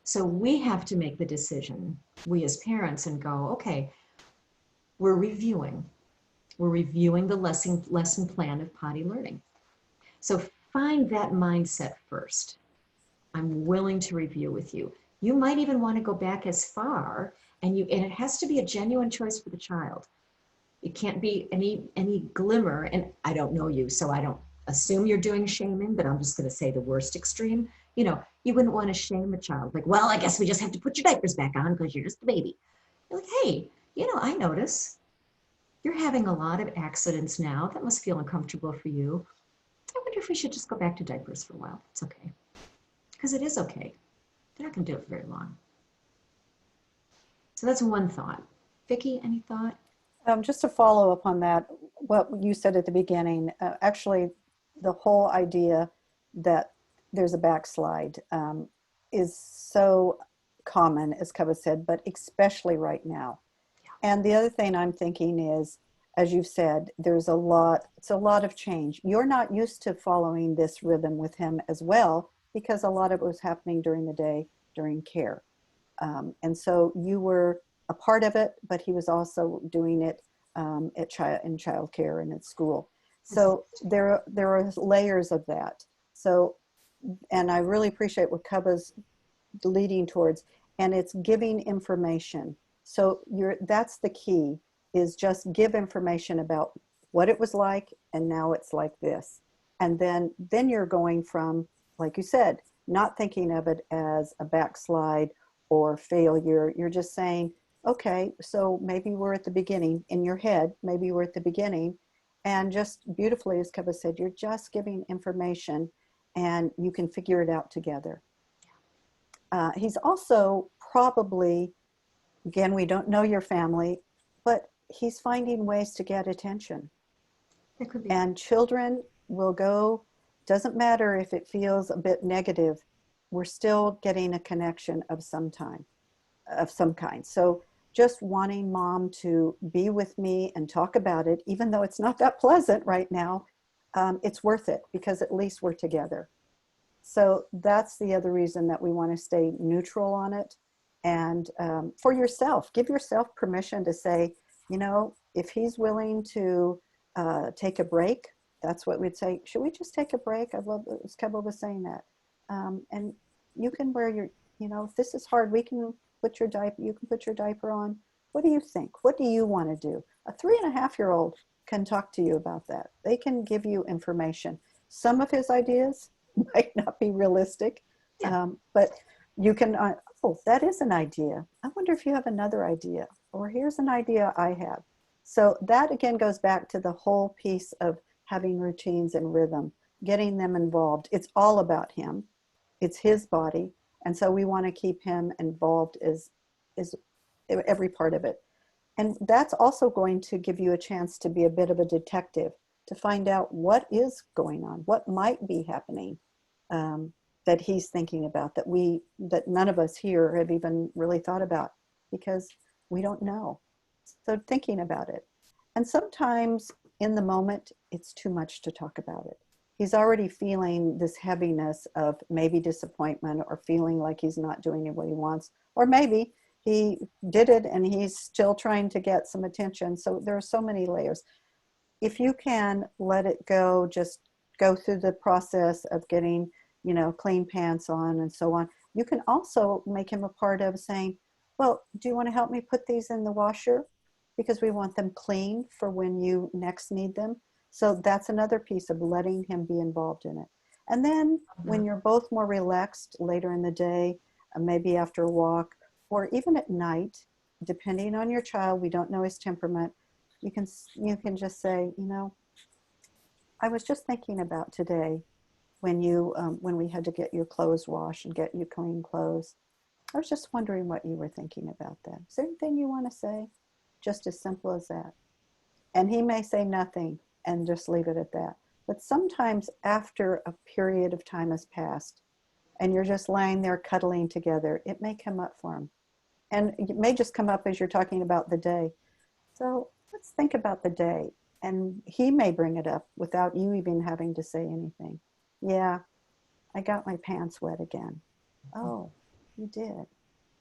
So we have to make the decision, we as parents, and go, okay, we're reviewing the lesson plan of potty learning. So find that mindset first. I'm willing to review with you. You might even want to go back as far, and it has to be a genuine choice for the child. It can't be any glimmer, and I don't know you, so I don't assume you're doing shaming, but I'm just going to say the worst extreme. You wouldn't want to shame a child. Like, well, I guess we just have to put your diapers back on because you're just a baby. You're like, hey, I notice you're having a lot of accidents now. That must feel uncomfortable for you. I wonder if we should just go back to diapers for a while. It's okay. Because it is okay. They're not going to do it for very long. So that's one thought. Vicki, any thought? Just to follow up on that, what you said at the beginning, actually, the whole idea that there's a backslide is so common, as Cubba said, but especially right now. And the other thing I'm thinking is, as you've said, it's a lot of change. You're not used to following this rhythm with him as well, because a lot of it was happening during the day, during care. And so you were a part of it, but he was also doing it in childcare and at school. So there are layers of that. So, and I really appreciate what Cubba's leading towards, and it's giving information. So that's the key, is just give information about what it was like, and now it's like this. And then you're going from, like you said, not thinking of it as a backslide or failure. You're just saying, okay, so maybe we're at the beginning in your head, maybe we're at the beginning, and just beautifully, as Cubba said, you're just giving information and you can figure it out together. He's also probably, again, we don't know your family, but he's finding ways to get attention. That could be. And children will go, doesn't matter if it feels a bit negative, we're still getting a connection of some kind. So just wanting mom to be with me and talk about it, even though it's not that pleasant right now, it's worth it because at least we're together. So that's the other reason that we want to stay neutral on it. And for yourself, give yourself permission to say, you know, if he's willing to take a break, that's what we'd say. Should we just take a break? I love that Cubba was saying that. And you can wear your, you know, if this is hard, we can put your diaper, you can put your diaper on. What do you think? What do you want to do? A 3.5-year-old can talk to you about that. They can give you information. Some of his ideas might not be realistic, but you can, oh, that is an idea. I wonder if you have another idea, or here's an idea I have. So that again goes back to the whole piece of having routines and rhythm, getting them involved. It's all about him. It's his body. And so we want to keep him involved is every part of it. And that's also going to give you a chance to be a bit of a detective, to find out what is going on, what might be happening that he's thinking about, that none of us here have even really thought about, because we don't know. So thinking about it. And sometimes in the moment, it's too much to talk about it. He's already feeling this heaviness of maybe disappointment, or feeling like he's not doing what he wants, or maybe he did it and he's still trying to get some attention. So there are so many layers. If you can let it go, just go through the process of getting, you know, clean pants on and so on. You can also make him a part of saying, well, do you want to help me put these in the washer? Because we want them clean for when you next need them. So that's another piece of letting him be involved in it. And then when you're both more relaxed later in the day, maybe after a walk, or even at night, depending on your child, we don't know his temperament, you can just say, you know, I was just thinking about today when we had to get your clothes washed and get you clean clothes. I was just wondering what you were thinking about that. Is there anything you want to say? Just as simple as that. And he may say nothing and just leave it at that. But sometimes after a period of time has passed and you're just lying there cuddling together, it may come up for him. And it may just come up as you're talking about the day. So let's think about the day. And he may bring it up without you even having to say anything. Yeah, I got my pants wet again. Oh, you did?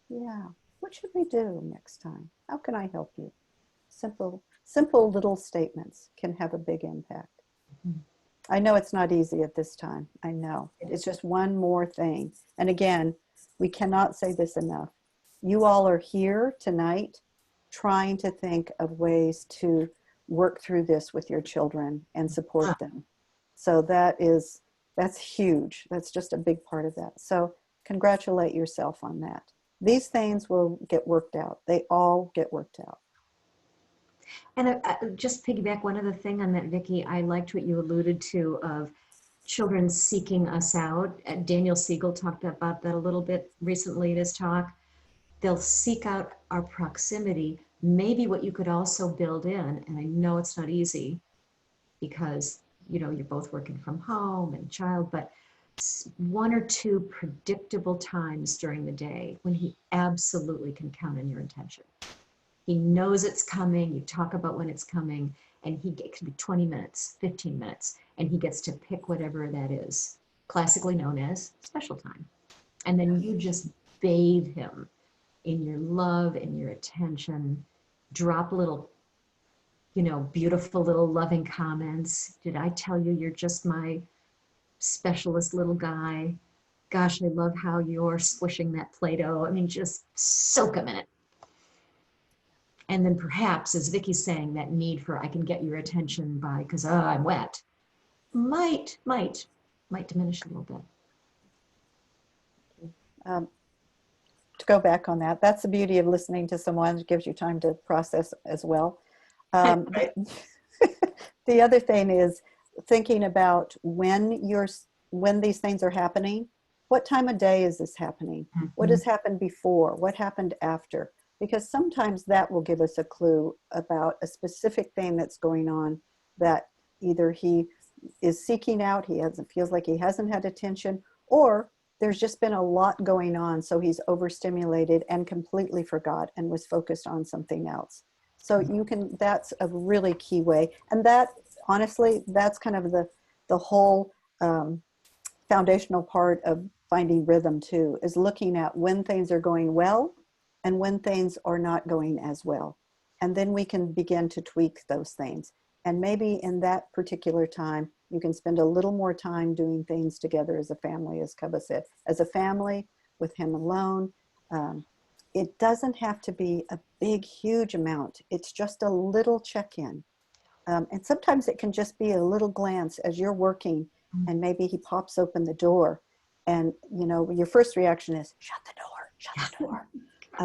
Yeah. What should we do next time? How can I help you? Simple little statements can have a big impact. Mm-hmm. I know it's not easy at this time. I know. It's just one more thing. And again, we cannot say this enough. You all are here tonight trying to think of ways to work through this with your children and support them. So that's huge. That's just a big part of that. So congratulate yourself on that. These things will get worked out. They all get worked out. And just piggyback one other thing on that, Vicki, I liked what you alluded to of children seeking us out. Daniel Siegel talked about that a little bit recently in his talk. they'll seek out our proximity. Maybe what you could also build in, and I know it's not easy because, you know, you're both working from home and child, but one or two predictable times during the day when he absolutely can count on your attention. He knows it's coming, you talk about when it's coming, and it can be 20 minutes, 15 minutes, and he gets to pick whatever that is, classically known as special time. And then you just bathe him in your love and your attention, drop little, you know, beautiful little loving comments. Did I tell you you're just my specialist little guy? Gosh, I love how you're squishing that Play-Doh. I mean, just soak him in it. And then perhaps, as Vicki's saying, that need for I can get your attention by, because I'm wet, might diminish a little bit. To go back on that, that's the beauty of listening to someone. It gives you time to process as well. The other thing is thinking about when these things are happening. What time of day is this happening? Mm-hmm. What has happened before? What happened after? Because sometimes that will give us a clue about a specific thing that's going on that either he is seeking out, feels like he hasn't had attention, or there's just been a lot going on, so he's overstimulated and completely forgot and was focused on something else. So that's a really key way. And that, honestly, that's kind of the whole foundational part of finding rhythm too, is looking at when things are going well and when things are not going as well. And then we can begin to tweak those things. And maybe in that particular time, you can spend a little more time doing things together as a family, as Cubba said, as a family with him alone. It doesn't have to be a big, huge amount. It's just a little check-in. And sometimes it can just be a little glance as you're working, and maybe he pops open the door, and you know your first reaction is shut the door.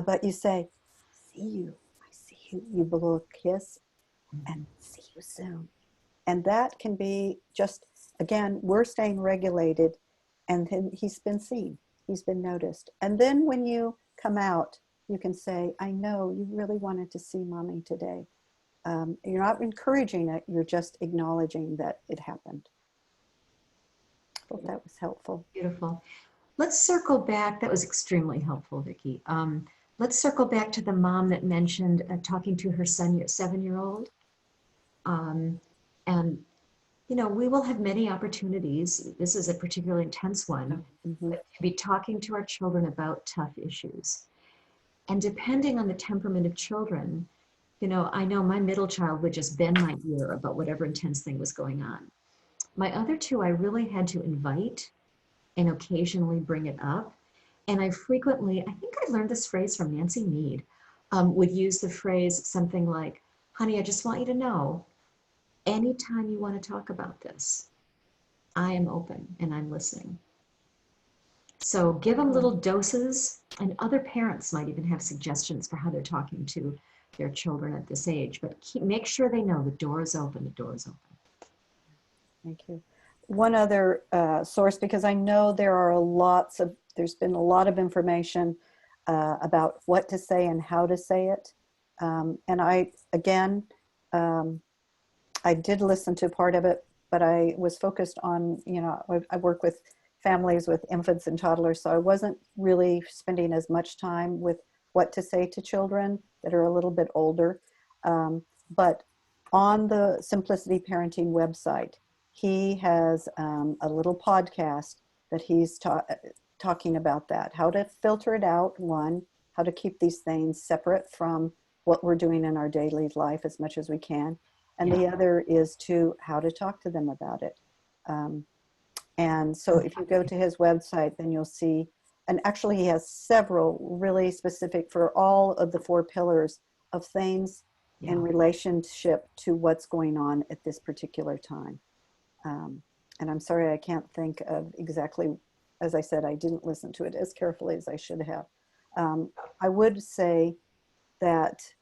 But you say, "See you, I see you." You blow a kiss, and see you soon. And that can be just, again, we're staying regulated, and then he's been seen, he's been noticed. And then when you come out, you can say, "I know you really wanted to see mommy today." You're not encouraging it, you're just acknowledging that it happened. I hope that was helpful. Beautiful. Let's circle back. That was extremely helpful, Vicki. Let's circle back to the mom that mentioned talking to her son, 7-year-old. And, you know, we will have many opportunities. This is a particularly intense one, to be talking to our children about tough issues. And depending on the temperament of children, you know, I know my middle child would just bend my ear about whatever intense thing was going on. My other two, I really had to invite and occasionally bring it up. And I frequently, I think I learned this phrase from Nancy Mead, would use the phrase something like, "Honey, I just want you to know, anytime you want to talk about this, I am open and I'm listening." So give them little doses, and other parents might even have suggestions for how they're talking to their children at this age, but make sure they know the door is open, the door is open. Thank you. One other source, because I know there's been a lot of information about what to say and how to say it. And I did listen to part of it, but I was focused on, you know, I work with families with infants and toddlers, so I wasn't really spending as much time with what to say to children that are a little bit older. But on the Simplicity Parenting website, he has a little podcast that he's talking about that, how to filter it out, one, how to keep these things separate from what we're doing in our daily life as much as we can. And the other is how to talk to them about it. And so if you go to his website, then you'll see, and actually he has several really specific for all of the 4 pillars of things in relationship to what's going on at this particular time. And I'm sorry, I can't think of exactly, as I said, I didn't listen to it as carefully as I should have. I would say that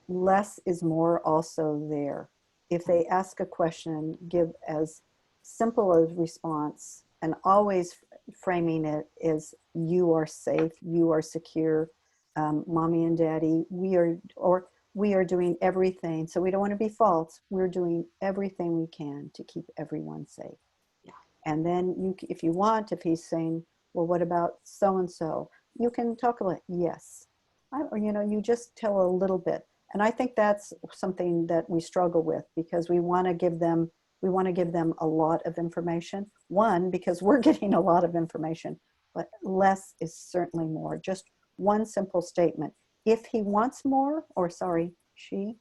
less is more also there. If they ask a question, give as simple a response, and always framing it as you are safe, you are secure, mommy and daddy, we are doing everything. So we don't want to be false. We're doing everything we can to keep everyone safe. Yeah. And then if you want, if he's saying, well, what about so-and-so? You can talk about, yes. Or, you just tell a little bit. And I think that's something that we struggle with, because we want to give them a lot of information. One, because we're getting a lot of information, but less is certainly more. Just one simple statement. If he wants more, or sorry, she,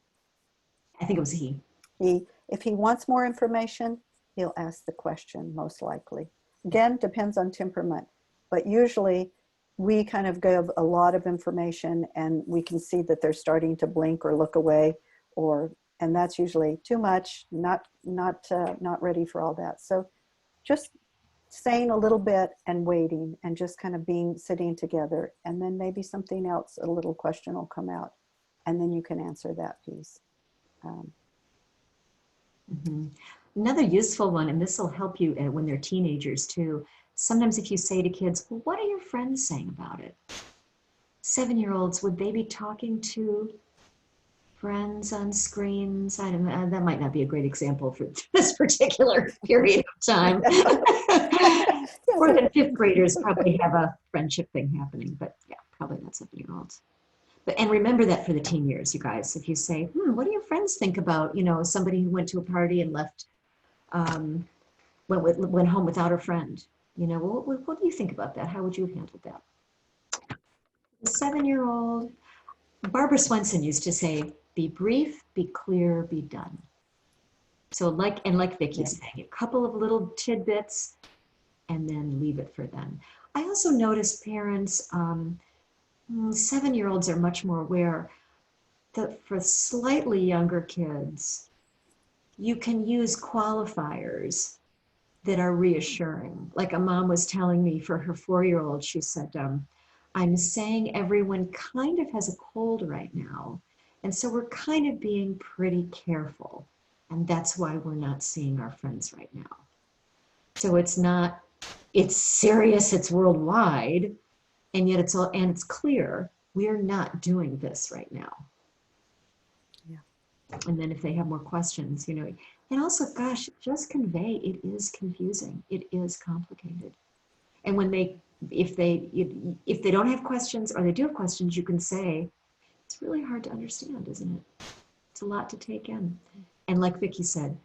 I think it was he. if he wants more information, he'll ask the question, most likely. Again, depends on temperament, but usually we kind of give a lot of information and we can see that they're starting to blink or look away, and that's usually too much, not ready for all that. So just saying a little bit and waiting and just kind of sitting together, and then maybe something else, a little question will come out, and then you can answer that piece. Another useful one, and this will help you when they're teenagers too. Sometimes if you say to kids, well, what are your friends saying about it? 7-year-olds, would they be talking to friends on screens? I don't know, that might not be a great example for this particular period of time. More than 5th graders probably have a friendship thing happening, but yeah, probably not 7-year-olds. And remember that for the teen years, you guys, if you say, what do your friends think about, somebody who went to a party and left, went home without a friend? What do you think about that? How would you have handled that? The 7-year-old, Barbara Swenson used to say, be brief, be clear, be done. So like Vicki saying, a couple of little tidbits and then leave it for them. I also notice parents, 7-year-olds are much more aware that for slightly younger kids, you can use qualifiers that are reassuring. Like a mom was telling me for her 4-year-old, she said, I'm saying everyone kind of has a cold right now. And so we're kind of being pretty careful. And that's why we're not seeing our friends right now. So it's serious, it's worldwide. And yet it's clear, we're not doing this right now. Yeah. And then if they have more questions, and also, gosh, just convey, it is confusing. It is complicated. And if they don't have questions or they do have questions, you can say, it's really hard to understand, isn't it? It's a lot to take in. And like Vicki said,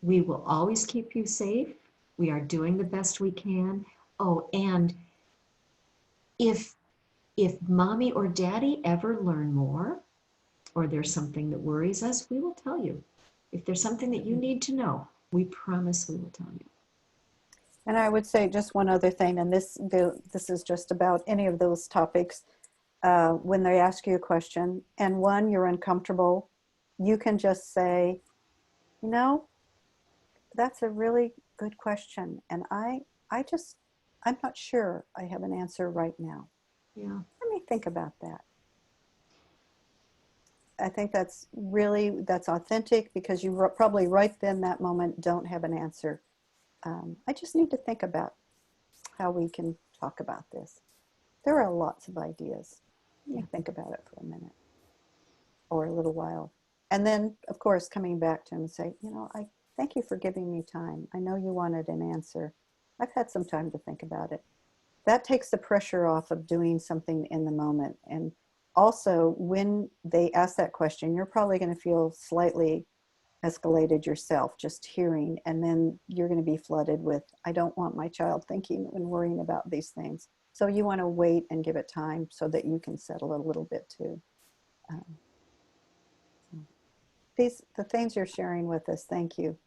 we will always keep you safe. We are doing the best we can. Oh, and if mommy or daddy ever learn more, or there's something that worries us, we will tell you. If there's something that you need to know, we promise we will tell you. And I would say just one other thing, and this is just about any of those topics. When they ask you a question, and one, you're uncomfortable, you can just say, that's a really good question, and I'm not sure I have an answer right now. Yeah. Let me think about that. I think that's authentic, because you probably right then, that moment, don't have an answer. I just need to think about how we can talk about this. There are lots of ideas. Let me think about it for a minute or a little while. And then, of course, coming back to him and say, I thank you for giving me time. I know you wanted an answer. I've had some time to think about it. That takes the pressure off of doing something in the moment. And also, when they ask that question, you're probably going to feel slightly escalated yourself, just hearing, and then you're going to be flooded with, I don't want my child thinking and worrying about these things. So you want to wait and give it time so that you can settle a little bit too. The things you're sharing with us, thank you.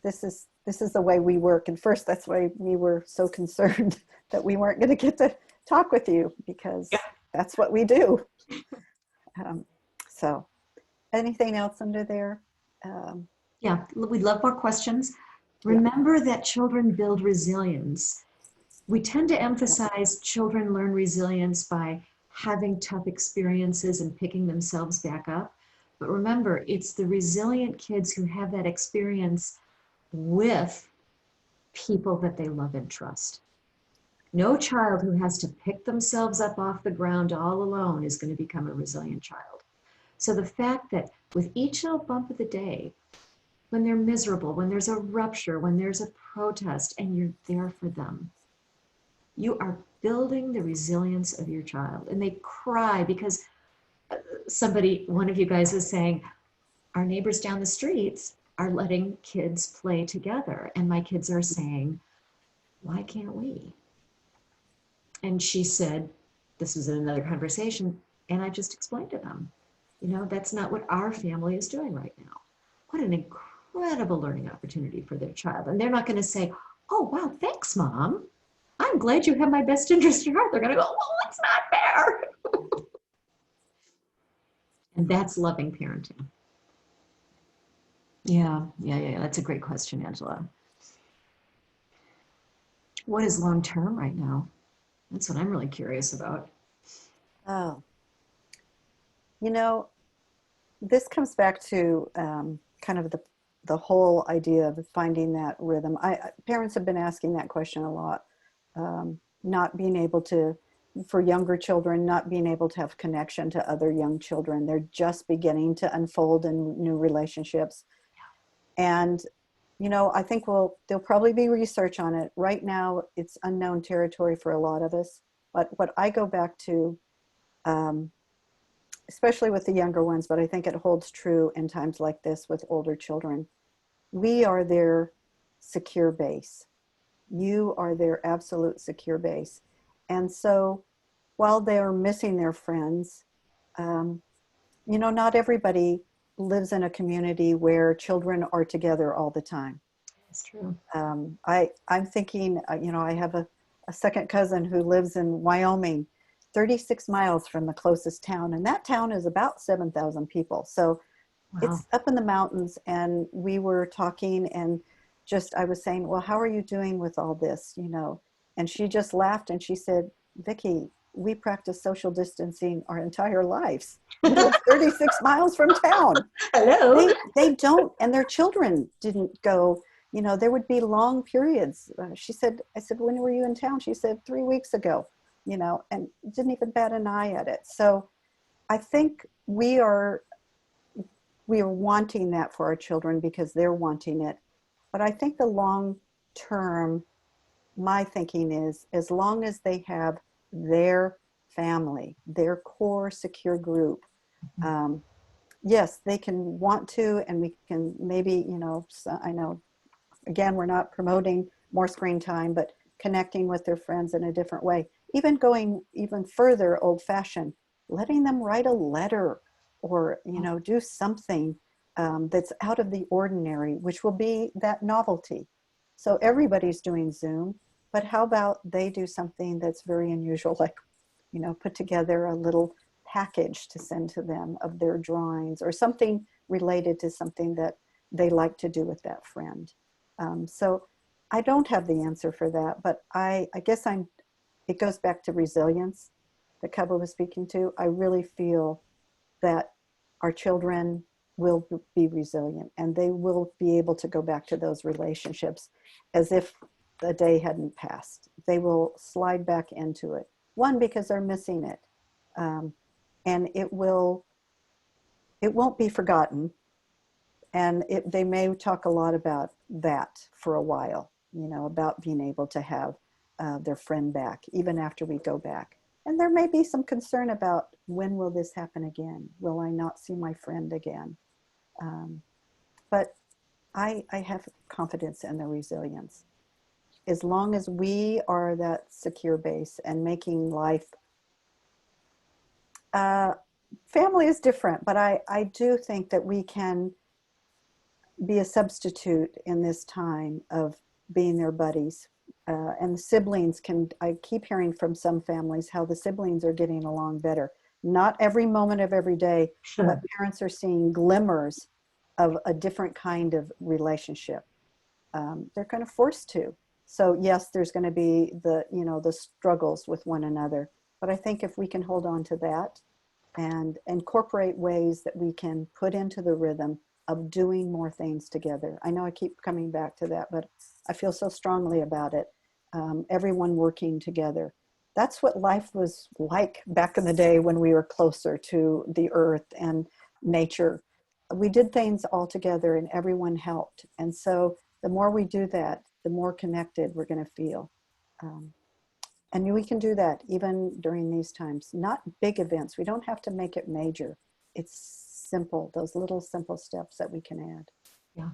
This is the way we work. And first, that's why we were so concerned that we weren't going to get to talk with you, because that's what we do. So anything else under there? Yeah, we'd love more questions. Remember that children build resilience. We tend to emphasize children learn resilience by having tough experiences and picking themselves back up. But remember, it's the resilient kids who have that experience with people that they love and trust. No child who has to pick themselves up off the ground all alone is going to become a resilient child. So the fact that with each little bump of the day, when they're miserable, when there's a rupture, when there's a protest, and you're there for them, you are building the resilience of your child. And they cry because one of you guys was saying, our neighbors down the streets are letting kids play together. And my kids are saying, why can't we? And she said, this was in another conversation, and I just explained to them, that's not what our family is doing right now. What an incredible learning opportunity for their child. And they're not going to say, oh, wow, thanks, Mom. I'm glad you have my best interest in heart. They're going to go, oh, it's not fair. And that's loving parenting. Yeah. That's a great question, Angela. What is long-term right now? That's what I'm really curious about. Oh, this comes back to kind of the whole idea of finding that rhythm. Parents have been asking that question a lot. Not being able to, for younger children, not being able to have connection to other young children. They're just beginning to unfold in new relationships. And, I think there'll probably be research on it. Right now, it's unknown territory for a lot of us. But what I go back to, especially with the younger ones, but I think it holds true in times like this with older children, we are their secure base. You are their absolute secure base. And so while they're missing their friends, not everybody lives in a community where children are together all the time. That's true. I'm thinking, I have a second cousin who lives in Wyoming, 36 miles from the closest town. And that town is about 7,000 people. So Wow. It's up in the mountains. And we were talking and I was saying, well, how are you doing with all this? And she just laughed and she said, Vicki, we practice social distancing our entire lives. We live 36 miles from town. Hello. They don't, and their children didn't go, there would be long periods. I said, when were you in town? She said, 3 weeks ago, and didn't even bat an eye at it. So I think we are wanting that for our children because they're wanting it. But I think the long term, my thinking is, as long as they have their family, their core secure group, yes, they can want to, and we can maybe, I know, again, we're not promoting more screen time, but connecting with their friends in a different way. Even going even further old fashioned, letting them write a letter or, do something that's out of the ordinary, which will be that novelty. So everybody's doing Zoom, but how about they do something that's very unusual, like, put together a little package to send to them of their drawings or something related to something that they like to do with that friend. So I don't have the answer for that, but I guess it goes back to resilience that Cubba was speaking to. I really feel that our children will be resilient and they will be able to go back to those relationships as if the day hadn't passed. They will slide back into it. One, because they're missing it. And it won't be forgotten. And they may talk a lot about that for a while, about being able to have their friend back, even after we go back. And there may be some concern about, when will this happen again? Will I not see my friend again? But I have confidence in the resilience. As long as we are that secure base and making life, family is different, but I do think that we can be a substitute in this time of being their buddies. And the siblings I keep hearing from some families how the siblings are getting along better. Not every moment of every day, Sure. but parents are seeing glimmers of a different kind of relationship. They're kind of forced to. So yes, there's going to be the struggles with one another. But I think if we can hold on to that and incorporate ways that we can put into the rhythm of doing more things together. I know I keep coming back to that, but I feel so strongly about it. everyone working together. That's what life was like back in the day when we were closer to the earth and nature. We did things all together and everyone helped. And so the more we do that, the more connected we're going to feel. And we can do that even during these times. Not big events. We don't have to make it major. It's simple, those little simple steps that we can add. Yeah.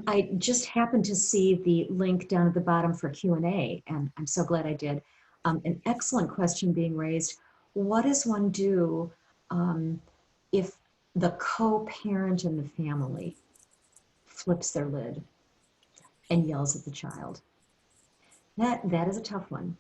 I just happened to see the link down at the bottom for Q&A, and I'm so glad I did. An excellent question being raised. What does one do if the co-parent in the family flips their lid and yells at the child? That is a tough one.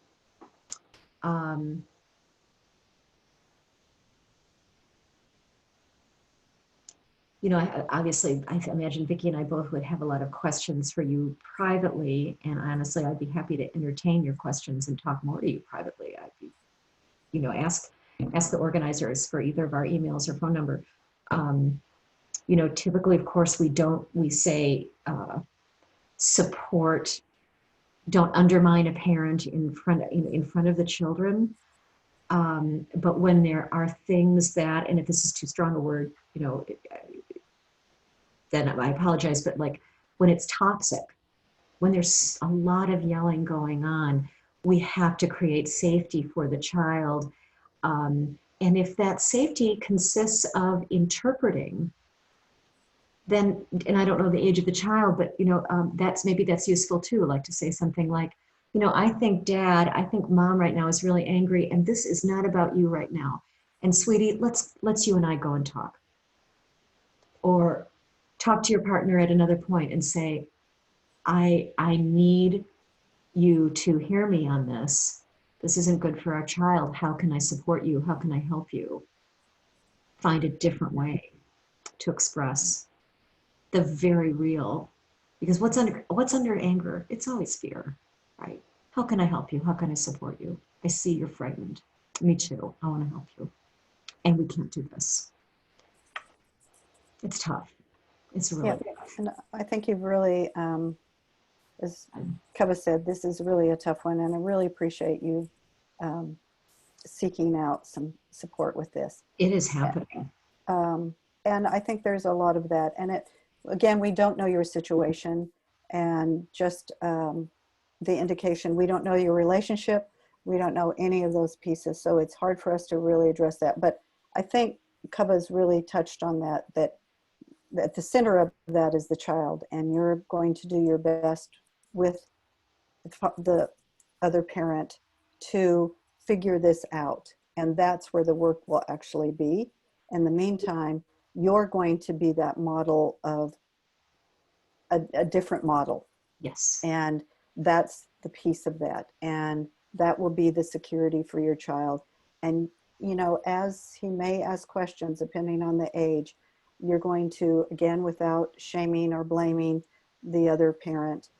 You know, obviously, I imagine Vicki and I both would have a lot of questions for you privately, and honestly, I'd be happy to entertain your questions and talk more to you privately. I'd be, you know, ask the organizers for either of our emails or phone number. You know, typically, of course, we say support, don't undermine a parent in front of the children. But when there are things that, and if this is too strong a word, you know, then I apologize, but like when it's toxic, when there's a lot of yelling going on, we have to create safety for the child. And if that safety consists of interpreting, then, and I don't know the age of the child, but you know, maybe that's useful too, like to say something like, you know, I think mom right now is really angry, and this is not about you right now. And sweetie, let's you and I go and talk. Or talk to your partner at another point and say, I need you to hear me on this. This isn't good for our child. How can I support you? How can I help you? Find a different way to express the very real, because what's under anger? It's always fear, right? How can I help you? How can I support you? I see you're frightened. Me too. I want to help you. And we can't do this. It's tough. It's really tough. And I think you've really, as Cubba said, this is really a tough one, and I really appreciate you seeking out some support with this. It is happening. And I think there's a lot of that. And again, we don't know your situation, and just the indication, we don't know your relationship. We don't know any of those pieces. So it's hard for us to really address that. But I think Cubba's really touched on that at the center of that is the child, and you're going to do your best with the other parent to figure this out. And that's where the work will actually be. In the meantime, you're going to be that model of a different model. Yes. And that's the piece of that. And that will be the security for your child. And, you know, as he may ask questions, depending on the age, you're going to, again, without shaming or blaming the other parent,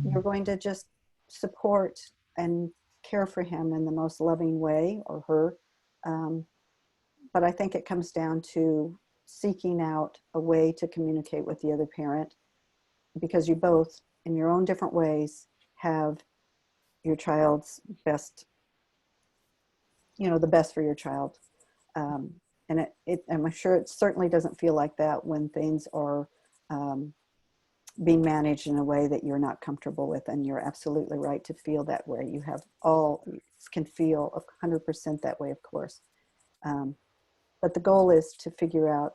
you're going to just support and care for him in the most loving way, or her. But I think it comes down to seeking out a way to communicate with the other parent, because you both, in your own different ways, have your child's best, you know, the best for your child. And I'm sure it certainly doesn't feel like that when things are being managed in a way that you're not comfortable with. And you're absolutely right to feel that way. You can feel 100% that way, of course. But the goal is to figure out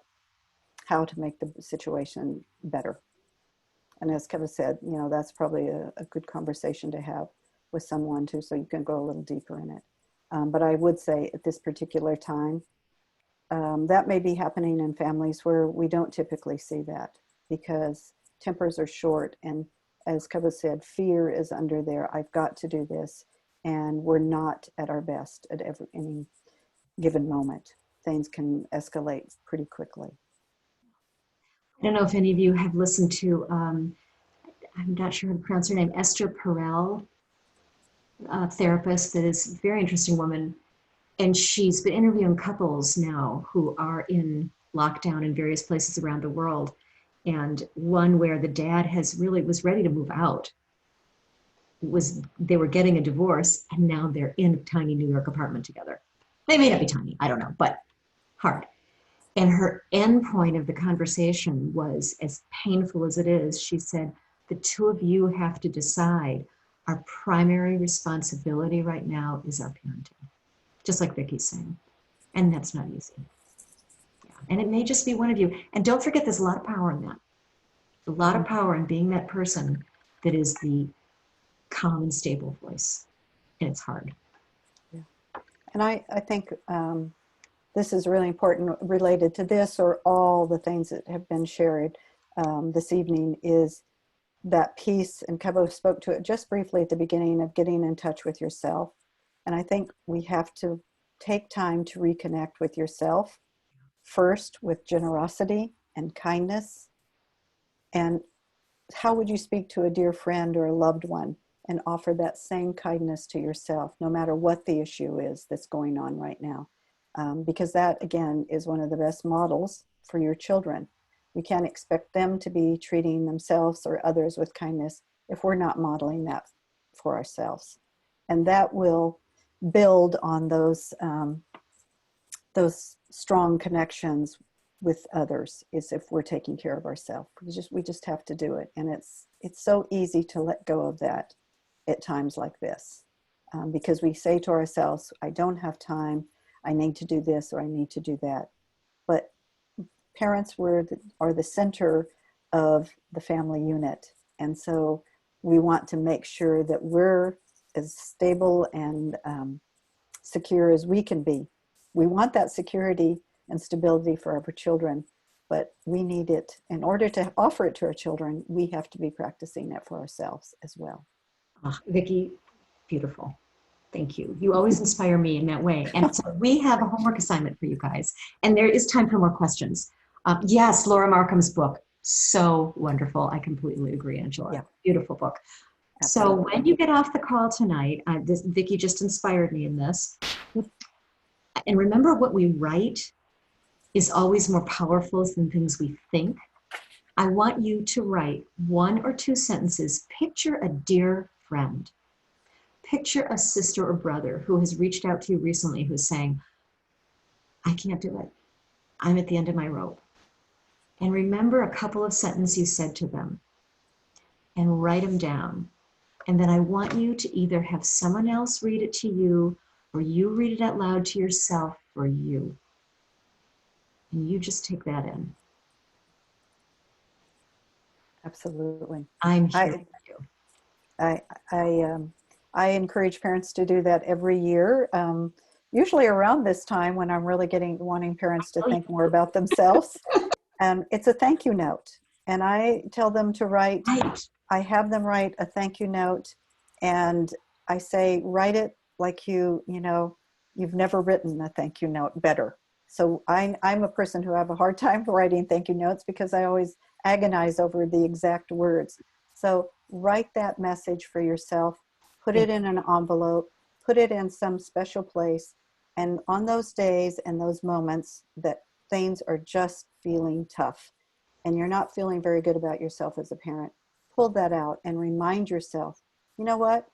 how to make the situation better. And as Kevin said, you know, that's probably a good conversation to have with someone too, so you can go a little deeper in it. But I would say at this particular time, that may be happening in families where we don't typically see that, because tempers are short. And as Cubba said, fear is under there. I've got to do this. And we're not at our best at any given moment. Things can escalate pretty quickly. I don't know if any of you have listened to, I'm not sure how to pronounce her name, Esther Perel, a therapist that is a very interesting woman. And she's been interviewing couples now who are in lockdown in various places around the world. And one where the dad was ready to move out. they were getting a divorce, and now they're in a tiny New York apartment together. They may not be tiny, I don't know, but hard. And her end point of the conversation was, as painful as it is, she said, the two of you have to decide our primary responsibility right now is our parenting, just like Vicki's saying. And that's not easy. Yeah. And it may just be one of you. And don't forget, there's a lot of power in that. A lot of power in being that person that is the calm and stable voice. And it's hard. Yeah. And I think this is really important related to this or all the things that have been shared this evening is that piece, and Cubba spoke to it just briefly at the beginning, of getting in touch with yourself. And I think we have to take time to reconnect with yourself first, with generosity and kindness. And how would you speak to a dear friend or a loved one and offer that same kindness to yourself, no matter what the issue is that's going on right now? Because that, again, is one of the best models for your children. We can't expect them to be treating themselves or others with kindness if we're not modeling that for ourselves. And that will build on those strong connections with others, is if we're taking care of ourselves. We just have to do it. And it's so easy to let go of that at times like this, because we say to ourselves, I don't have time, I need to do this or I need to do that. But parents are the center of the family unit. And so we want to make sure that we're as stable and secure as we can be. We want that security and stability for our children, but we need it. In order to offer it to our children, we have to be practicing it for ourselves as well. Oh, Vicki, beautiful. Thank you. You always inspire me in that way. And so we have a homework assignment for you guys, and there is time for more questions. Yes, Laura Markham's book, so wonderful. I completely agree, Angela. Yeah. Beautiful book. Absolutely. So when you get off the call tonight, Vicki just inspired me in this. And remember, what we write is always more powerful than things we think. I want you to write 1 or 2 sentences. Picture a dear friend. Picture a sister or brother who has reached out to you recently, who's saying, I can't do it. I'm at the end of my rope. And remember a couple of sentences you said to them and write them down. And then I want you to either have someone else read it to you or you read it out loud to yourself for you. And you just take that in. Absolutely. I'm here for you. I encourage parents to do that every year, usually around this time when I'm really wanting parents to think more about themselves. And it's a thank you note. And I tell them to write, I have them write a thank you note, and I say, write it like you've never written a thank you note better. So I'm a person who have a hard time writing thank you notes because I always agonize over the exact words. So write that message for yourself, put it in an envelope, put it in some special place. And on those days and those moments that things are just feeling tough and you're not feeling very good about yourself as a parent, pull that out and remind yourself, you know what?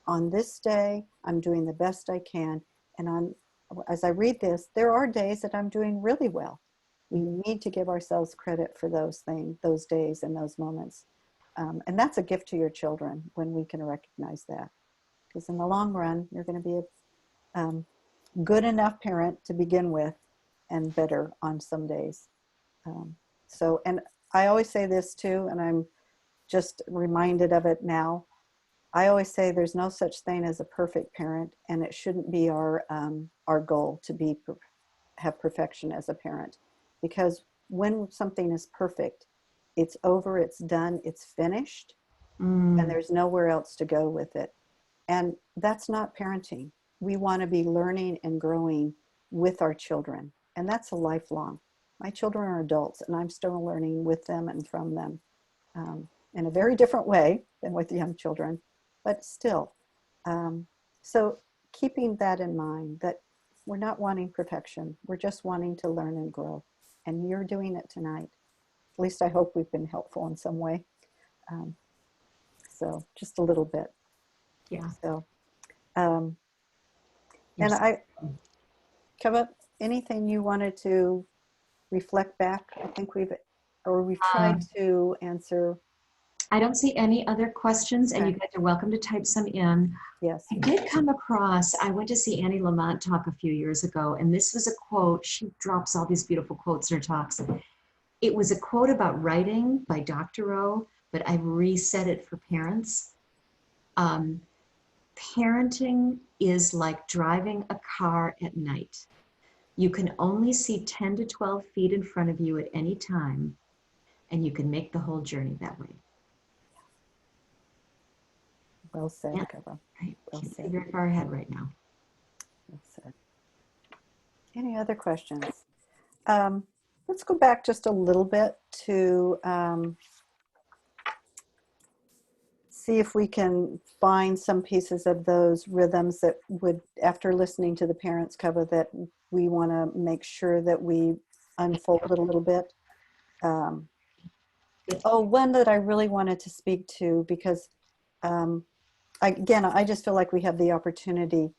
On this day, I'm doing the best I can. And as I read this, there are days that I'm doing really well. We need to give ourselves credit for those things, those days and those moments. And that's a gift to your children when we can recognize that. Because in the long run, you're going to be a good enough parent to begin with and better on some days. And I always say this too, and I'm just reminded of it now. I always say there's no such thing as a perfect parent, and it shouldn't be our goal to have perfection as a parent. Because when something is perfect, it's over, it's done, it's finished, and there's nowhere else to go with it. And that's not parenting. We want to be learning and growing with our children, and that's a lifelong. My children are adults, and I'm still learning with them and from them in a very different way than with young children, but still. So keeping that in mind, that we're not wanting perfection, we're just wanting to learn and grow, and you're doing it tonight. At least I hope we've been helpful in some way. So just a little bit. Yeah. So, You're and so- Cubba, anything you wanted to reflect back? I think we've tried to answer. I don't see any other questions, and you Okay. guys are welcome to type some in. Yes. I did come across, I went to see Annie Lamont talk a few years ago, and this was a quote. She drops all these beautiful quotes in her talks. It was a quote about writing by Dr. O, but I reset it for parents. Parenting is like driving a car at night. You can only see 10 to 12 feet in front of you at any time, and you can make the whole journey that way. Well said, Yeah. Cubba. Right. Well Can't see said. very far ahead right now. Well said. Any other questions? Let's go back just a little bit to see if we can find some pieces of those rhythms that would, after listening to the parents cover, that we want to make sure that we unfold it a little bit. One that I really wanted to speak to, because I just feel like we have the opportunity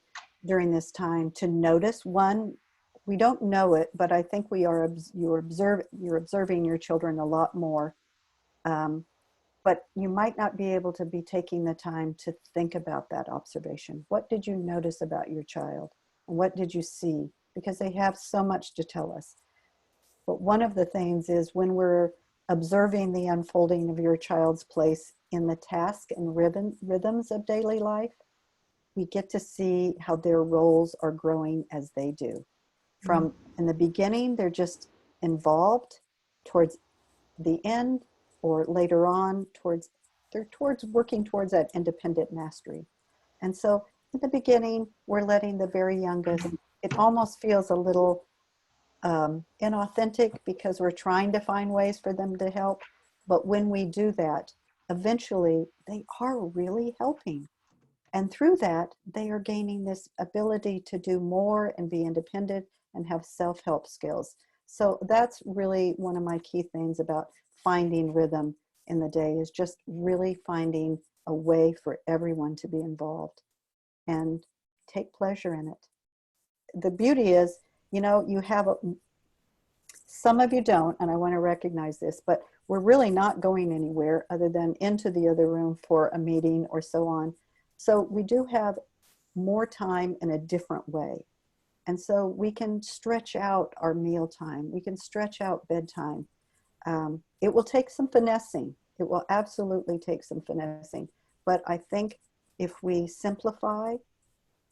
during this time to notice. One, we don't know it, but I think you're observing your children a lot more. But you might not be able to be taking the time to think about that observation. What did you notice about your child? And what did you see? Because they have so much to tell us. But one of the things is, when we're observing the unfolding of your child's place in the task and rhythms of daily life, we get to see how their roles are growing as they do. From in the beginning, they're just involved, towards the end, or later on, they're working towards that independent mastery. And so in the beginning, we're letting the very youngest, it almost feels a little inauthentic, because we're trying to find ways for them to help. But when we do that, eventually they are really helping. And through that, they are gaining this ability to do more and be independent and have self-help skills. So that's really one of my key things about finding rhythm in the day, is just really finding a way for everyone to be involved and take pleasure in it. The beauty is, you have some of you don't, and I want to recognize this, but we're really not going anywhere other than into the other room for a meeting or so on. So we do have more time in a different way. And so we can stretch out our meal time. We can stretch out bedtime. It will take some finessing. It will absolutely take some finessing. But I think if we simplify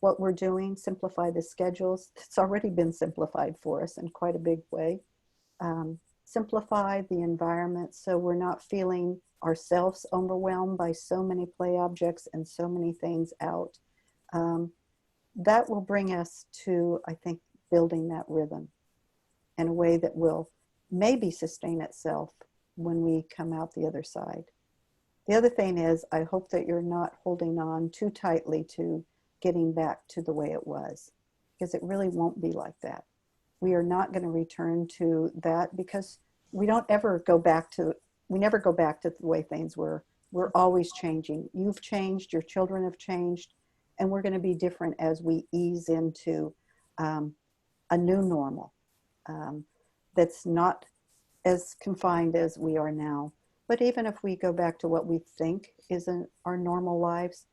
what we're doing, simplify the schedules, it's already been simplified for us in quite a big way. Simplify the environment so we're not feeling ourselves overwhelmed by so many play objects and so many things out. That will bring us to, I think, building that rhythm in a way that will maybe sustain itself when we come out the other side. The other thing is, I hope that you're not holding on too tightly to getting back to the way it was, because it really won't be like that. We are not going to return to that, because we never go back to the way things were. We're always changing. You've changed, your children have changed, and we're going to be different as we ease into a new normal that's not as confined as we are now. But even if we go back to what we think is our normal lives,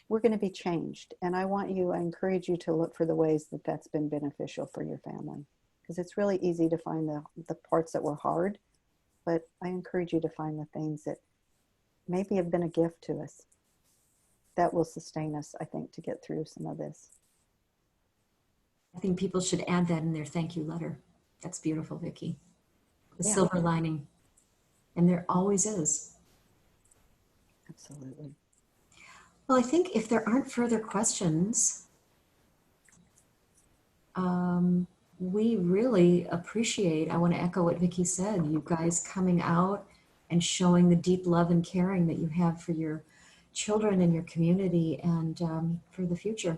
we're going to be changed. And I encourage you to look for the ways that that's been beneficial for your family, because it's really easy to find the parts that were hard, but I encourage you to find the things that maybe have been a gift to us that will sustain us, I think, to get through some of this. I think people should add that in their thank you letter. That's beautiful, Vicki. The silver lining. And there always is. Absolutely. Well, I think if there aren't further questions, we really appreciate, I want to echo what Vicki said, you guys coming out and showing the deep love and caring that you have for your children and your community and for the future.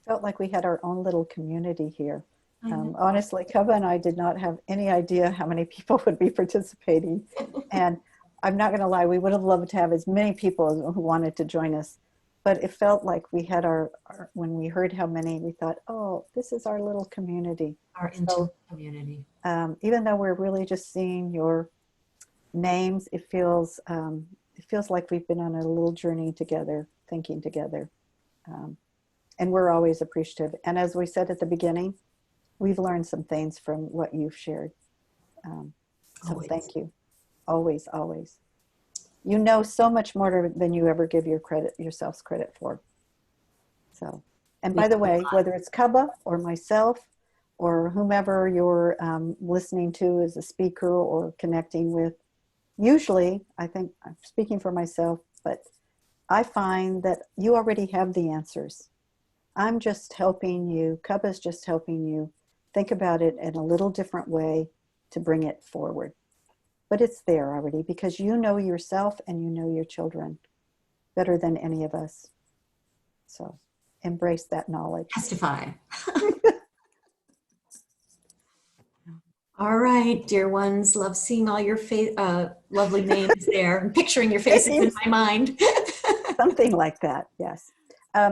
Felt like we had our own little community here. Honestly, Cubba and I did not have any idea how many people would be participating. And I'm not going to lie, we would have loved to have as many people who wanted to join us, but it felt like we had when we heard how many, we thought, oh, this is our little community. Our intimate community. Even though we're really just seeing your names, it feels like we've been on a little journey together, thinking together. And we're always appreciative. And as we said at the beginning, we've learned some things from what you've shared. So Always. thank you. Always, always. You know so much more than you ever give yourselves credit for. So, and by the way, whether it's Cubba or myself or whomever you're listening to as a speaker or connecting with, usually, I think I'm speaking for myself, but I find that you already have the answers. I'm just helping you, Cubba's just helping you think about it in a little different way to bring it forward. But it's there already because you know yourself and you know your children better than any of us. So embrace that knowledge. Testify. All right, dear ones, love seeing all your lovely names there and picturing your faces in my mind. Something like that, yes.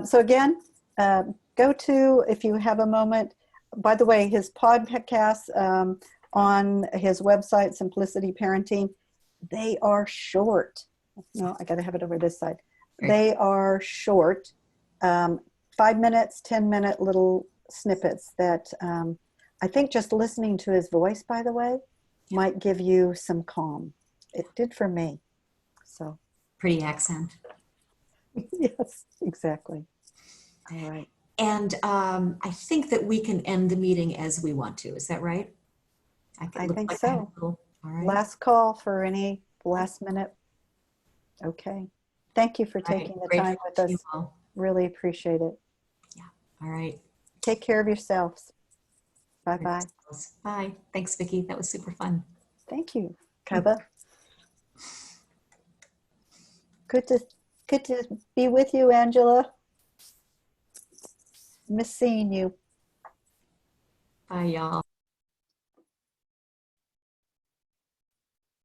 So again, go to, if you have a moment, by the way, his podcasts on his website, Simplicity Parenting, they are short. No, I got to have it over this side. Great. They are short, 5 minutes, 10-minute little snippets that I think just listening to his voice, by the way, might give you some calm. It did for me. So Pretty accent. yes, exactly. All right. And I think that we can end the meeting as we want to. Is that right? I think have so. a little- all right. Last call for any last minute. Okay. Thank you for All right, taking the grateful time with to you us. all. Really appreciate it. All right. Take care of yourselves. Bye-bye. Bye. Thanks, Vicki. That was super fun. Thank you, Cubba. Good to be with you, Angela. Miss seeing you. Bye, y'all.